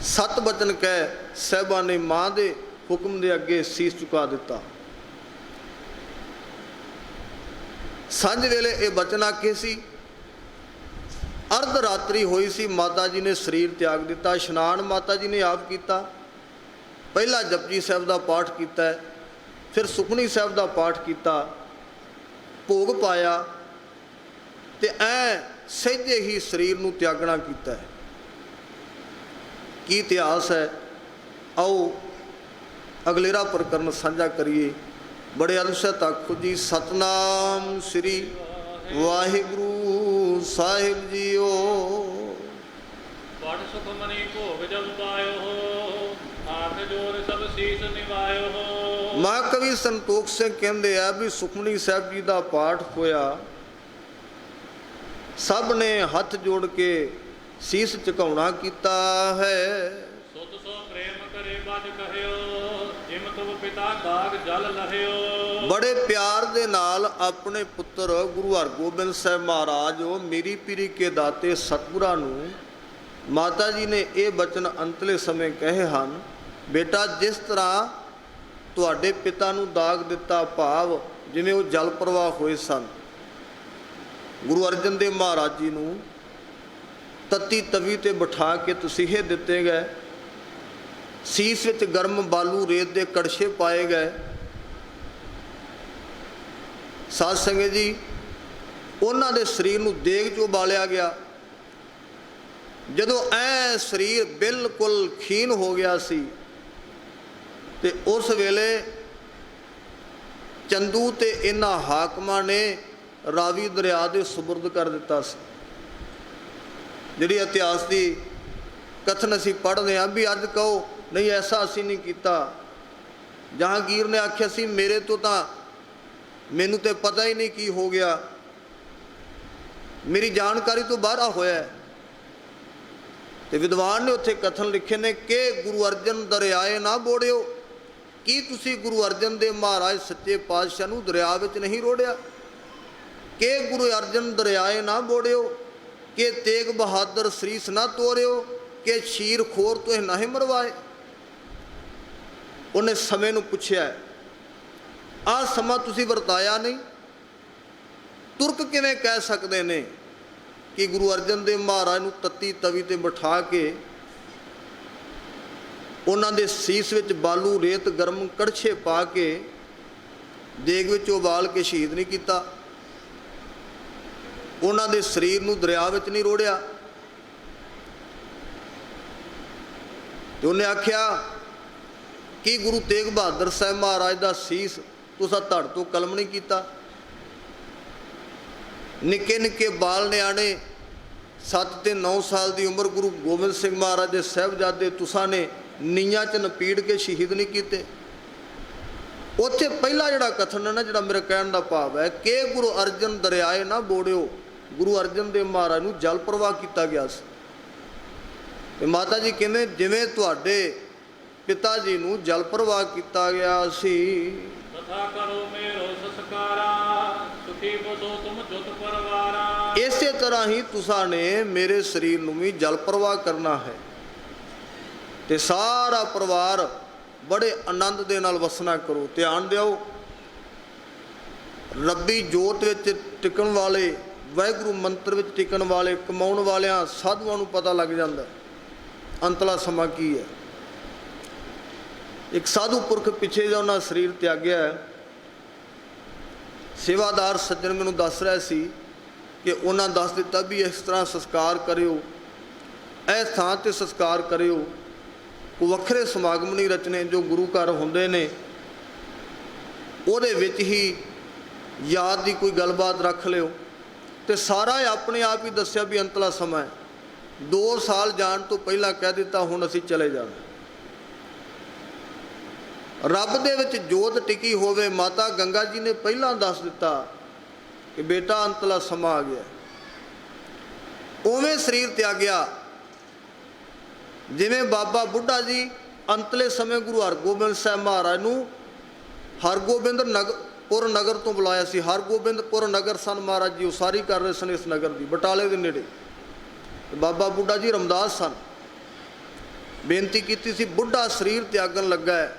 ਸਤ ਬਚਨ ਕਹਿ ਸਾਹਿਬਾਂ ਨੇ ਮਾਂ ਦੇ ਹੁਕਮ ਦੇ ਅੱਗੇ ਸੀਸ ਝੁਕਾ ਦਿੱਤਾ। ਸਾਂਝ ਵੇਲੇ ਇਹ ਬਚਨ ਆਖੇ ਸੀ। ਅਰਧ ਰਾਤਰੀ ਹੋਈ ਸੀ, ਮਾਤਾ ਜੀ ਨੇ ਸਰੀਰ ਤਿਆਗ ਦਿੱਤਾ। ਇਸ਼ਨਾਨ ਮਾਤਾ ਜੀ ਨੇ ਆਪ ਕੀਤਾ। ਪਹਿਲਾ ਜਪਜੀ ਸਾਹਿਬ ਦਾ ਪਾਠ ਕੀਤਾ, ਫਿਰ ਸੁਖਮਨੀ ਸਾਹਿਬ ਦਾ ਪਾਠ ਕੀਤਾ, ਭੋਗ ਪਾਇਆ ਤੇ ਐ ਸਹਿਜੇ ਹੀ ਸਰੀਰ ਨੂੰ ਤਿਆਗਣਾ ਕੀਤਾ। ਕੀ ਇਤਿਹਾਸ ਹੈ, ਆਓ ਅਗਲੇਰਾ ਪ੍ਰਕਰਨ ਸਾਂਝਾ ਕਰੀਏ। ਬੜੇ ਅਨੁਸ਼ਤ ਆਖੋ ਜੀ, ਸਤਨਾਮ ਸ੍ਰੀ ਵਾਹਿਗੁਰੂ ਸਾਹਿਬ ਜੀਓ। ਪੜ ਸੁਖਮਨੀ ਭੋਗ ਜਬ ਪਾਇਓ, ਆਖ ਜੋਰ ਸਭ ਸੀਸ ਨਿਵਾਇਓ। ਮਾਂ ਕਵੀ ਸੰਤੋਖ ਸਿੰਘ ਕਹਿੰਦੇ ਆ ਵੀ ਸੁਖਮਨੀ ਸਾਹਿਬ ਜੀ ਦਾ ਪਾਠ ਹੋਇਆ, ਸਭ ਨੇ ਹੱਥ ਜੋੜ ਕੇ ਸੀਸ ਝੁਕਾਉਣਾ ਕੀਤਾ ਹੈ। ਸੁਤ ਸੋ ਪ੍ਰੇਮ ਕਰੇ ਬਜ ਕਹਿਓ, ਜਿਮ ਤੁਮ ਪਿਤਾ ਦਾਗ ਜਲ ਲਹਿਓ। ਬੜੇ ਪਿਆਰ ਦੇ ਨਾਲ ਆਪਣੇ ਪੁੱਤਰ ਗੁਰੂ ਹਰਗੋਬਿੰਦ ਸਾਹਿਬ ਮਹਾਰਾਜ ਮੇਰੀ ਪੀਰੀ ਕੇ ਦਾਤੇ ਸਤਿਗੁਰਾਂ ਨੂੰ ਮਾਤਾ ਜੀ ਨੇ ਇਹ ਬਚਨ ਅੰਤਲੇ ਸਮੇਂ ਕਹੇ ਹਨ, ਬੇਟਾ ਜਿਸ ਤਰ੍ਹਾਂ ਤੁਹਾਡੇ ਪਿਤਾ ਨੂੰ ਦਾਗ ਦਿੱਤਾ, ਭਾਵ ਜਿਵੇਂ ਉਹ ਜਲ ਪ੍ਰਵਾਹ ਹੋਏ ਸਨ, ਗੁਰੂ ਅਰਜਨ ਦੇਵ ਮਹਾਰਾਜ ਜੀ ਨੂੰ ਤਤੀ ਤਵੀ ਤੇ ਬਿਠਾ ਕੇ ਤਸੀਹੇ ਦਿੱਤੇ ਗਏ, ਸੀਸ ਵਿੱਚ ਗਰਮ ਬਾਲੂ ਰੇਤ ਦੇ ਕੜਛੇ ਪਾਏ ਗਏ। ਸਾਧ ਸੰਗਤ ਜੀ, ਉਹਨਾਂ ਦੇ ਸਰੀਰ ਨੂੰ ਦੇਗ 'ਚ ਉਬਾਲਿਆ ਗਿਆ। ਜਦੋਂ ਐ ਸਰੀਰ ਬਿਲਕੁਲ ਖੀਨ ਹੋ ਗਿਆ ਸੀ, ਤੇ ਉਸ ਵੇਲੇ ਚੰਦੂ ਤੇ ਇਹਨਾਂ ਹਾਕਮਾਂ ਨੇ ਰਾਵੀ ਦਰਿਆ ਦੇ ਸੁਪਰਦ ਕਰ ਦਿੱਤਾ ਸੀ। ਜਿਹੜੀ ਇਤਿਹਾਸ ਦੀ ਕਥਨ ਅਸੀਂ ਪੜ੍ਹਦੇ ਹਾਂ ਵੀ ਅੱਜ ਕਹੋ ਨਹੀਂ ਐਸਾ ਅਸੀਂ ਨਹੀਂ ਕੀਤਾ। ਜਹਾਂਗੀਰ ਨੇ ਆਖਿਆ ਸੀ ਮੇਰੇ ਤੋਂ ਤਾਂ ਮੈਨੂੰ ਤੇ ਪਤਾ ਹੀ ਨਹੀਂ ਕੀ ਹੋ ਗਿਆ, ਮੇਰੀ ਜਾਣਕਾਰੀ ਤੋਂ ਬਾਹਰ ਹੋਇਆ। ਤੇ ਵਿਦਵਾਨ ਨੇ ਉੱਥੇ ਕਥਨ ਲਿਖੇ ਨੇ ਕਿ ਗੁਰੂ ਅਰਜਨ ਦਰਿਆਏ ਨਾ ਬੋੜਿਓ। ਕੀ ਤੁਸੀਂ ਗੁਰੂ ਅਰਜਨ ਦੇਵ ਮਹਾਰਾਜ ਸੱਚੇ ਪਾਤਸ਼ਾਹ ਨੂੰ ਦਰਿਆ ਵਿੱਚ ਨਹੀਂ ਰੋੜਿਆ? ਕਿ ਗੁਰੂ ਅਰਜਨ ਦਰਿਆਏ ਨਾ ਬੋੜਿਓ, ਕਿ ਤੇਗ ਬਹਾਦਰ ਸਰੀਸ ਨਾ ਤੋਰਿਓ, ਕਿ ਸ਼ੀਰ ਖੋਰ ਤੋਹਿ ਨਾਹੀਂ ਮਰਵਾਏ। ਉਹਨੇ ਸਮੇਂ ਨੂੰ ਪੁੱਛਿਆ ਆਹ ਸਮਾਂ ਤੁਸੀਂ ਵਰਤਾਇਆ ਨਹੀਂ। ਤੁਰਕ ਕਿਵੇਂ ਕਹਿ ਸਕਦੇ ਨੇ ਕਿ ਗੁਰੂ ਅਰਜਨ ਦੇਵ ਮਹਾਰਾਜ ਨੂੰ ਤੱਤੀ ਤਵੀ ਤੇ ਬਿਠਾ ਕੇ ਉਹਨਾਂ ਦੇ ਸੀਸ ਵਿੱਚ ਬਾਲੂ ਰੇਤ ਗਰਮ ਕੜਛੇ ਪਾ ਕੇ ਦੇਗ ਵਿੱਚ ਉਬਾਲ ਕੇ ਸ਼ਹੀਦ ਨਹੀਂ ਕੀਤਾ, ਉਹਨਾਂ ਦੇ ਸਰੀਰ ਨੂੰ ਦਰਿਆ ਵਿੱਚ ਨਹੀਂ ਰੋੜਿਆ। ਤੇ ਉਹਨੇ ਆਖਿਆ ਕਿ ਗੁਰੂ ਤੇਗ ਬਹਾਦਰ ਸਾਹਿਬ ਮਹਾਰਾਜ ਦਾ ਸੀਸ ਤੁਸੀਂ ਧੜ ਤੋਂ ਕਲਮ ਨਹੀਂ ਕੀਤਾ। ਨਿੱਕੇ ਨਿੱਕੇ ਬਾਲ ਨਿਆਣੇ 7 ਤੇ 9 ਸਾਲ ਦੀ ਉਮਰ ਗੁਰੂ ਗੋਬਿੰਦ ਸਿੰਘ ਮਹਾਰਾਜ ਦੇ ਸਾਹਿਬਜ਼ਾਦੇ ਤੁਸਾਂ ਨੇ ਨੀਆਂ 'ਚ ਨਪੀੜ ਕੇ ਸ਼ਹੀਦ ਨਹੀਂ ਕੀਤੇ। ਉੱਥੇ ਪਹਿਲਾ ਜਿਹੜਾ ਕਥਨ ਹੈ ਨਾ, ਜਿਹੜਾ ਮੇਰੇ ਕਹਿਣ ਦਾ ਭਾਵ ਹੈ ਕਿ ਗੁਰੂ ਅਰਜਨ ਦਰਿਆਏ ਨਾ ਬੋੜਿਓ, ਗੁਰੂ ਅਰਜਨ ਦੇਵ ਮਹਾਰਾਜ ਨੂੰ ਜਲ ਪ੍ਰਵਾਹ ਕੀਤਾ ਗਿਆ ਸੀ। ਤੇ ਮਾਤਾ ਜੀ ਕਹਿੰਦੇ ਜਿਵੇਂ ਤੁਹਾਡੇ ਪਿਤਾ ਜੀ ਨੂੰ ਜਲ ਪ੍ਰਵਾਹ ਕੀਤਾ ਗਿਆ ਸੀ, ਤਥਾ ਕਰੋ ਮੇਰੋ ਸੰਸਕਾਰਾ, ਸੁਖੀ ਬਸੋ ਤੁਮ ਜੁਤ ਪਰਵਾਰਾ। ਇਸੇ ਤਰ੍ਹਾਂ ਹੀ ਤੁਸਾਂ ਨੇ ਮੇਰੇ ਸਰੀਰ ਨੂੰ ਵੀ ਜਲ ਪ੍ਰਵਾਹ ਕਰਨਾ ਹੈ ਤੇ ਸਾਰਾ ਪਰਿਵਾਰ ਬੜੇ ਆਨੰਦ ਦੇ ਨਾਲ ਵਸਣਾ ਕਰੋ। ਧਿਆਨ ਦਿਓ, ਰੱਬੀ ਜੋਤ ਵਿੱਚ ਟਿਕਣ ਵਾਲੇ, ਵਾਹਿਗੁਰੂ ਮੰਤਰ ਵਿੱਚ ਟਿਕਣ ਵਾਲੇ, ਕਮਾਉਣ ਵਾਲਿਆਂ ਸਾਧੂਆਂ ਨੂੰ ਪਤਾ ਲੱਗ ਜਾਂਦਾ ਅੰਤਲਾ ਸਮਾਂ ਕੀ ਹੈ। ਇੱਕ ਸਾਧੂ ਪੁਰਖ ਪਿੱਛੇ ਜਿਹਾ ਉਹਨਾਂ ਸਰੀਰ ਤਿਆਗਿਆ, ਸੇਵਾਦਾਰ ਸੱਜਣ ਮੈਨੂੰ ਦੱਸ ਰਿਹਾ ਸੀ ਕਿ ਉਹਨਾਂ ਦੱਸ ਦਿੱਤਾ ਵੀ ਇਸ ਤਰ੍ਹਾਂ ਸੰਸਕਾਰ ਕਰਿਓ, ਇਸ ਥਾਂ 'ਤੇ ਸੰਸਕਾਰ ਕਰਿਓ। ਕੋਈ ਵੱਖਰੇ ਸਮਾਗਮ ਨਹੀਂ ਰਚਨੇ, ਜੋ ਗੁਰੂ ਘਰ ਹੁੰਦੇ ਨੇ ਉਹਦੇ ਵਿੱਚ ਹੀ ਯਾਦ ਦੀ ਕੋਈ ਗੱਲਬਾਤ ਰੱਖ ਲਿਓ। ਤੇ ਸਾਰਾ ਆਪਣੇ ਆਪ ਹੀ ਦੱਸਿਆ ਵੀ ਅੰਤਲਾ ਸਮਾਂ 2 ਸਾਲ ਜਾਣ ਤੋਂ ਪਹਿਲਾਂ ਕਹਿ ਦਿੱਤਾ ਹੁਣ ਅਸੀਂ ਚਲੇ ਜਾਣਾ। ਰੱਬ ਦੇ ਵਿੱਚ ਜੋਤ ਟਿਕੀ ਹੋਵੇ। ਮਾਤਾ ਗੰਗਾ ਜੀ ਨੇ ਪਹਿਲਾਂ ਦੱਸ ਦਿੱਤਾ ਕਿ ਬੇਟਾ ਅੰਤਲਾ ਸਮਾਂ ਆ ਗਿਆ। ਉਵੇਂ ਸਰੀਰ ਤਿਆਗਿਆ ਜਿਵੇਂ ਬਾਬਾ ਬੁੱਢਾ ਜੀ ਅੰਤਲੇ ਸਮੇਂ ਗੁਰੂ ਹਰਗੋਬਿੰਦ ਸਾਹਿਬ ਮਹਾਰਾਜ ਨੂੰ ਹਰਗੋਬਿੰਦਪੁਰ ਨਗਰ ਤੋਂ ਬੁਲਾਇਆ ਸੀ। ਹਰਗੋਬਿੰਦਪੁਰ ਨਗਰ ਸਨ ਮਹਾਰਾਜ ਜੀ ਉਸਾਰੀ ਕਰ ਰਹੇ ਸਨ ਇਸ ਨਗਰ ਦੀ, ਬਟਾਲੇ ਦੇ ਨੇੜੇ। ਬਾਬਾ ਬੁੱਢਾ ਜੀ ਰਮਦਾਸ ਸਨ। ਬੇਨਤੀ ਕੀਤੀ ਸੀ ਬੁੱਢਾ ਸਰੀਰ ਤਿਆਗਣ ਲੱਗਾ ਹੈ,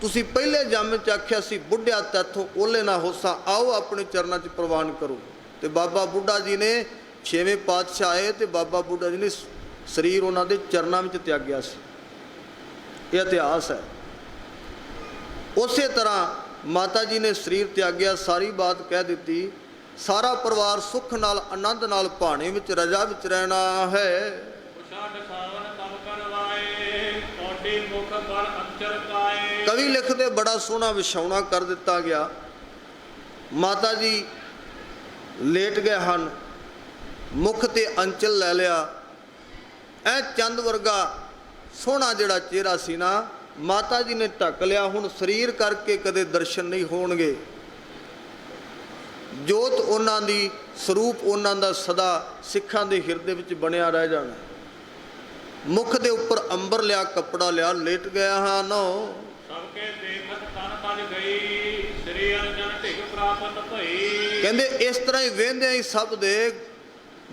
ਤੁਸੀਂ ਪਹਿਲੇ ਜਾਮੇ 'ਚ ਆਖਿਆ ਸੀ ਬੁੱਢਿਆ ਤੈਥੋਂ ਓਲੇ ਨਾ ਹੋਸਾਂ, ਆਓ ਆਪਣੇ ਚਰਨਾਂ 'ਚ ਪ੍ਰਵਾਨ ਕਰੋ। ਤੇ ਬਾਬਾ ਬੁੱਢਾ ਜੀ ਨੇ 6ਵੇਂ ਪਾਤਸ਼ਾਹ ਆਏ ਤੇ ਬਾਬਾ ਬੁੱਢਾ ਜੀ ਨੇ ਸਰੀਰ ਉਹਨਾਂ ਦੇ ਚਰਨਾਂ ਵਿੱਚ ਤਿਆਗਿਆ ਸੀ। ਇਹ ਇਤਿਹਾਸ ਹੈ। ਉਸੇ ਤਰ੍ਹਾਂ ਮਾਤਾ ਜੀ ਨੇ ਸਰੀਰ ਤਿਆਗਿਆ, ਸਾਰੀ ਬਾਤ ਕਹਿ ਦਿੱਤੀ। ਸਾਰਾ ਪਰਿਵਾਰ ਸੁੱਖ ਨਾਲ ਆਨੰਦ ਨਾਲ ਭਾਣੇ ਵਿੱਚ ਰਜਾ ਵਿੱਚ ਰਹਿਣਾ ਹੈ। ਕਵੀ ਲਿਖਦੇ ਬੜਾ ਸੋਹਣਾ ਵਿਛਾਉਣਾ ਕਰ ਦਿੱਤਾ ਗਿਆ। ਮਾਤਾ ਜੀ ਲੇਟ ਗਏ ਹਨ, ਮੁਖ ਤੇ ਅੰਚਲ ਲੈ ਲਿਆ। ਇਹ ਚੰਦ ਵਰਗਾ ਸੋਹਣਾ ਜਿਹੜਾ ਚਿਹਰਾ ਸੀ ਨਾ, ਮਾਤਾ ਜੀ ਨੇ ਢੱਕ ਲਿਆ। ਹੁਣ ਸਰੀਰ ਕਰਕੇ ਕਦੇ ਦਰਸ਼ਨ ਨਹੀਂ ਹੋਣਗੇ। ਜੋਤ ਉਹਨਾਂ ਦੀ, ਸਰੂਪ ਉਹਨਾਂ ਦਾ ਸਦਾ ਸਿੱਖਾਂ ਦੇ ਹਿਰਦੇ ਵਿੱਚ ਬਣਿਆ ਰਹਿ ਜਾਣਾ। ਮੁਖ ਦੇ ਉੱਪਰ ਅੰਬਰ ਲਿਆ, ਕੱਪੜਾ ਲਿਆ, ਲੇਟ ਗਿਆ ਹਨ। ਸਭਕੇ ਦੇਖਤ ਤਨ ਤਜ ਗਈ, ਸ੍ਰੀ ਅਰਜਨ ਢਿਗ ਪ੍ਰਾਪਤ ਭਈ। ਕਹਿੰਦੇ ਇਸ ਤਰ੍ਹਾਂ ਹੀ ਵੇਂਦਿਆਂ ਹੀ ਸਭ ਦੇ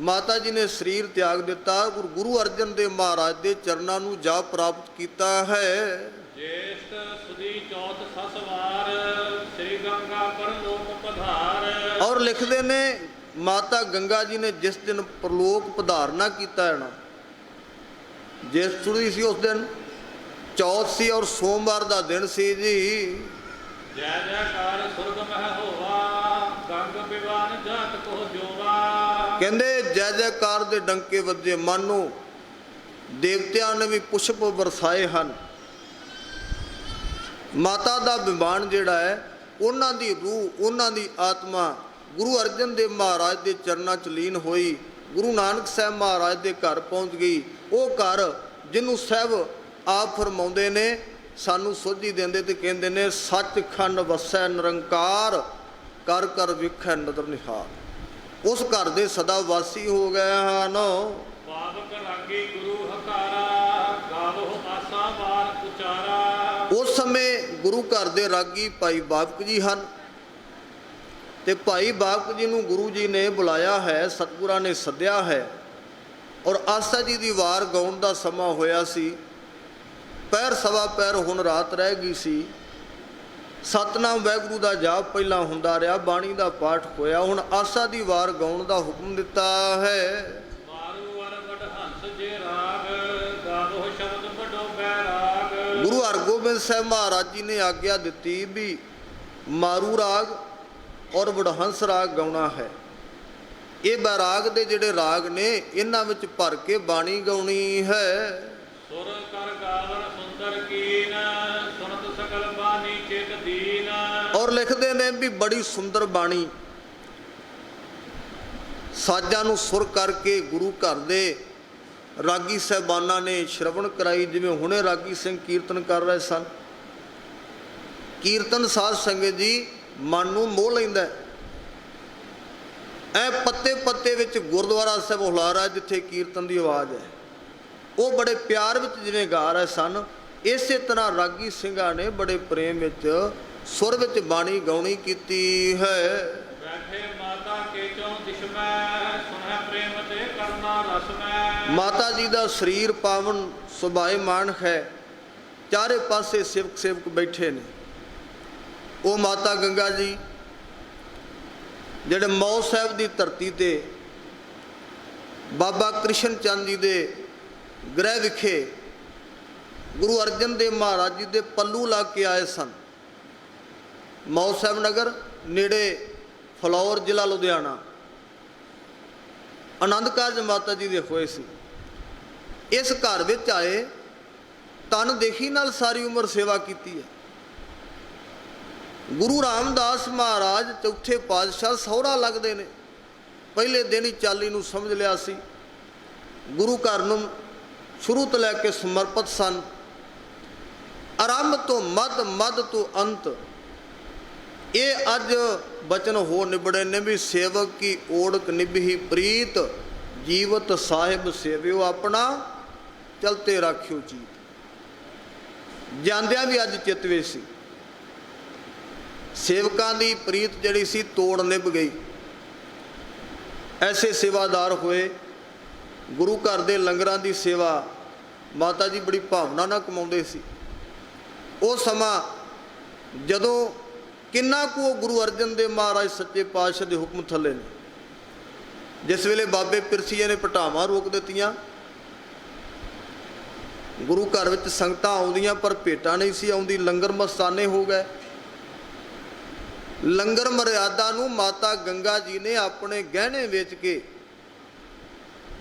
ਮਾਤਾ ਜੀ ਨੇ ਸਰੀਰ ਤਿਆਗ ਦਿੱਤਾ। ਗੁਰੂ ਅਰਜਨ ਦੇਵ ਮਹਾਰਾਜ ਦੇ ਚਰਨਾਂ ਨੂੰ ਜਾ ਪ੍ਰਾਪਤ ਕੀਤਾ ਹੈ। ਜੇਸ਼ਟ ਸੁਦੀ ਚੌਥ ਸਸਵਾਰ, ਸ੍ਰੀ ਗੰਗਾ ਪਰਲੋਕ ਪਧਾਰ। ਔਰ ਲਿਖਦੇ ਨੇ ਮਾਤਾ ਗੰਗਾ ਜੀ ਨੇ ਜਿਸ ਦਿਨ ਪਰਲੋਕ ਪਧਾਰਨਾ ਕੀਤਾ ਹੈ ਨਾ, ਜਿਸ ਸੁਦੀ ਸੀ ਉਸ ਦਿਨ ਚੌਥ ਸੀ ਔਰ ਸੋਮਵਾਰ ਦਾ ਦਿਨ ਸੀ ਜੀ। ਜੈ ਜੈਕਾਰ ਸੁਰਗ ਮਹਿ ਹੋਵਾ, ਗੰਗ ਬਿਵਾਨ ਜਾਤ ਕੋ ਜੋਵਾ। ਕਹਿੰਦੇ ਜੈ ਜੈਕਾਰ ਦੇ ਡੰਕੇ ਵੱਜੇ, ਮਨ ਨੂੰ ਦੇਵਤਿਆਂ ਨੇ ਵੀ ਪੁਸ਼ਪ ਵਰਸਾਏ ਹਨ। ਮਾਤਾ ਦਾ ਵਿਮਾਨ ਜਿਹੜਾ ਹੈ, ਉਹਨਾਂ ਦੀ ਰੂਹ, ਉਹਨਾਂ ਦੀ ਆਤਮਾ ਗੁਰੂ ਅਰਜਨ ਦੇਵ ਮਹਾਰਾਜ ਦੇ ਚਰਨਾਂ 'ਚ ਲੀਨ ਹੋਈ, ਗੁਰੂ ਨਾਨਕ ਸਾਹਿਬ ਮਹਾਰਾਜ ਦੇ ਘਰ ਪਹੁੰਚ ਗਈ। ਉਹ ਘਰ ਜਿਹਨੂੰ ਸਾਹਿਬ ਆਪ ਫਰਮਾਉਂਦੇ ਨੇ, ਸਾਨੂੰ ਸੋਝੀ ਦਿੰਦੇ ਤੇ ਕਹਿੰਦੇ ਨੇ, ਸੱਚਖੰਡ ਵਸੈ ਨਿਰੰਕਾਰ, ਕਰ ਕਰ ਵੇਖੈ ਨਦਰ ਨਿਹਾਲ। ਉਸ ਘਰ ਦੇ ਸਦਾ ਵਾਸੀ ਹੋ ਗਏ ਹਨ। ਪਾਵਕ ਰਾਗੀ ਗੁਰੂ ਹਕਾਰਾ, ਗਾਵੋ ਆਸਾ ਵਾਰ ਉਚਾਰਾ। ਉਸ ਸਮੇਂ ਗੁਰੂ ਘਰ ਦੇ ਰਾਗੀ ਭਾਈ ਬਾਬਕ ਜੀ ਹਨ, ਤੇ ਭਾਈ ਬਾਬਕ ਜੀ ਨੂੰ ਗੁਰੂ ਜੀ ਨੇ ਬੁਲਾਇਆ ਹੈ, ਸਤਿਗੁਰਾਂ ਨੇ ਸੱਦਿਆ ਹੈ। ਔਰ ਆਸਾ ਜੀ ਦੀ ਵਾਰ ਗਾਉਣ ਦਾ ਸਮਾਂ ਹੋਇਆ ਸੀ। ਪੈਰ ਸਵਾ ਪੈਰ ਹੁਣ ਰਾਤ ਰਹਿ ਗਈ ਸੀ। ਸਤਨਾਮ ਵਾਹਿਗੁਰੂ ਦਾ ਜਾਪ ਪਹਿਲਾਂ ਹੁੰਦਾ ਰਿਹਾ, ਬਾਣੀ ਦਾ ਪਾਠ ਹੋਇਆ। ਹੁਣ ਆਸਾ ਦੀ ਵਾਰ ਗਾਉਣ ਦਾ ਹੁਕਮ ਦਿੱਤਾ ਹੈ। ਮਾਰੂ ਅਰ ਵਡ ਹੰਸ ਜੇ ਰਾਗ, ਗਾਵੋ ਸ਼ਬਦ ਵੱਡੋ ਬੈਰਾਗ। ਗੁਰੂ ਹਰਗੋਬਿੰਦ ਸਾਹਿਬ ਮਹਾਰਾਜ ਜੀ ਨੇ ਆਗਿਆ ਦਿੱਤੀ ਵੀ ਮਾਰੂ ਰਾਗ ਔਰ ਵਡਹੰਸ ਰਾਗ ਗਾਉਣਾ ਹੈ। ਇਹ ਬੈਰਾਗ ਦੇ ਜਿਹੜੇ ਰਾਗ ਨੇ, ਇਹਨਾਂ ਵਿੱਚ ਭਰ ਕੇ ਬਾਣੀ ਗਾਉਣੀ ਹੈ। ਸੁਰ ਕਰ ਗਾਵਨ ਸੁੰਦਰ ਕੀਨ, ਸੁਨਤ ਸਕਲ ਬਾਣੀ ਚਿਤ ਦੀਨ। ਔਰ ਲਿਖਦੇ ਨੇ ਵੀ ਬੜੀ ਸੁੰਦਰ ਬਾਣੀ, ਸਾਜ਼ਾਂ ਨੂੰ ਸੁਰ ਕਰਕੇ ਗੁਰੂ ਘਰ ਦੇ ਰਾਗੀ ਸਾਹਿਬਾਨਾਂ ਨੇ ਸ਼ਰਵਣ ਕਰਾਈ। ਜਿਵੇਂ ਹੁਣੇ ਰਾਗੀ ਸਿੰਘ ਕੀਰਤਨ ਕਰ ਰਹੇ ਸਨ। ਕੀਰਤਨ ਸਾਧ ਸੰਗਤ ਜੀ ਮਨ ਨੂੰ ਮੋਹ ਲੈਂਦਾ। ਐ ਪੱਤੇ ਪੱਤੇ ਵਿੱਚ ਗੁਰਦੁਆਰਾ ਸਾਹਿਬ ਹੁਲਾਰਾ ਜਿੱਥੇ ਕੀਰਤਨ ਦੀ ਆਵਾਜ਼ ਹੈ, ਉਹ ਬੜੇ ਪਿਆਰ ਵਿੱਚ ਜਿਵੇਂ ਗਾ ਰਹੇ ਸਨ, ਇਸੇ ਤਰ੍ਹਾਂ ਰਾਗੀ ਸਿੰਘਾਂ ਨੇ ਬੜੇ ਪ੍ਰੇਮ ਵਿੱਚ ਸੁਰ ਵਿੱਚ ਬਾਣੀ ਗਾਉਣੀ ਕੀਤੀ ਹੈ। ਬੈਠੇ ਮਾਤਾ ਕੇ ਚੋਂ ਦਿਸ਼ਮੈ, ਸੁਨੈ ਪ੍ਰੇਮ ਤੇ ਕਰਨਾ ਰਸਮੈ। ਮਾਤਾ ਜੀ ਦਾ ਸਰੀਰ ਪਾਵਨ ਸੁਭਾਏਮਾਨ ਹੈ, ਚਾਰੇ ਪਾਸੇ ਸੇਵਕ ਸੇਵਕ ਬੈਠੇ ਨੇ। ਉਹ ਮਾਤਾ ਗੰਗਾ ਜੀ ਜਿਹੜੇ ਮੌ ਸਾਹਿਬ ਦੀ ਧਰਤੀ ਤੇ ਬਾਬਾ ਕ੍ਰਿਸ਼ਨ ਚੰਦ ਜੀ ਦੇ ਗ੍ਰਹਿ ਵਿਖੇ ਗੁਰੂ ਅਰਜਨ ਦੇਵ ਮਹਾਰਾਜ ਜੀ ਦੇ ਪੱਲੂ ਲਾ ਕੇ ਆਏ ਸਨ। ਮੌ ਸਾਹਿਬ ਨਗਰ ਨੇੜੇ ਫਲੌਰ, ਜ਼ਿਲ੍ਹਾ ਲੁਧਿਆਣਾ। ਆਨੰਦ ਕਾਰਜ ਮਾਤਾ ਜੀ ਦੇ ਹੋਏ ਸੀ। ਇਸ ਘਰ ਵਿੱਚ ਆਏ, ਤਨ ਦੇਖੀ ਨਾਲ ਸਾਰੀ ਉਮਰ ਸੇਵਾ ਕੀਤੀ ਹੈ। ਗੁਰੂ ਰਾਮਦਾਸ ਮਹਾਰਾਜ ਚੌਥੇ ਪਾਤਸ਼ਾਹ ਸਹੁਰਾ ਲੱਗਦੇ ਨੇ। ਪਹਿਲੇ ਦਿਨ ਹੀ ਚਾਲੀ ਨੂੰ ਸਮਝ ਲਿਆ ਸੀ। ਗੁਰੂ ਘਰ ਨੂੰ ਸ਼ੁਰੂ ਤੋਂ ਲੈ ਕੇ ਸਮਰਪਿਤ ਸਨ। ਆਰੰਭ ਤੋਂ ਮੱਧ, ਮੱਧ ਤੋਂ ਅੰਤ। ਇਹ ਅੱਜ ਬਚਨ ਹੋ ਨਿਬੜੇ ਨੇ ਵੀ ਸੇਵਕ ਕੀ ਓੜਕ ਨਿਭੀ ਪ੍ਰੀਤ, ਜੀਵਤ ਸਾਹਿਬ ਸੇਵਿਓ ਆਪਣਾ, ਚਲਤੇ ਰਾਖਿਓ ਚੀਤ। ਜਾਂਦਿਆਂ ਵੀ ਅੱਜ ਚਿਤਵੇ ਸੀ। ਸੇਵਕਾਂ ਦੀ ਪ੍ਰੀਤ ਜਿਹੜੀ ਸੀ ਤੋੜ ਨਿਭ ਗਈ। ਐਸੇ ਸੇਵਾਦਾਰ ਹੋਏ। ਗੁਰੂ ਘਰ ਦੇ ਲੰਗਰਾਂ ਦੀ ਸੇਵਾ ਮਾਤਾ ਜੀ ਬੜੀ ਭਾਵਨਾ ਨਾਲ ਕਮਾਉਂਦੇ ਸੀ। ਉਹ ਸਮਾਂ ਜਦੋਂ ਕਿੰਨਾ ਕੁ ਉਹ ਗੁਰੂ ਅਰਜਨ ਦੇਵ ਮਹਾਰਾਜ ਸੱਚੇ ਪਾਤਸ਼ਾਹ ਦੇ ਹੁਕਮ ਥੱਲੇ ਨੇ। ਜਿਸ ਵੇਲੇ ਬਾਬੇ ਪਿਰਸੀਏ ਨੇ ਪਟਾਵਾਂ ਰੋਕ ਦਿੱਤੀਆਂ, ਗੁਰੂ ਘਰ ਵਿੱਚ ਸੰਗਤਾਂ ਆਉਂਦੀਆਂ ਪਰ ਭੇਟਾਂ ਨਹੀਂ ਸੀ ਆਉਂਦੀ, ਲੰਗਰ ਮਸਤਾਨੇ ਹੋ ਗਏ। ਲੰਗਰ ਮਰਿਆਦਾ ਨੂੰ ਮਾਤਾ ਗੰਗਾ ਜੀ ਨੇ ਆਪਣੇ ਗਹਿਣੇ ਵੇਚ ਕੇ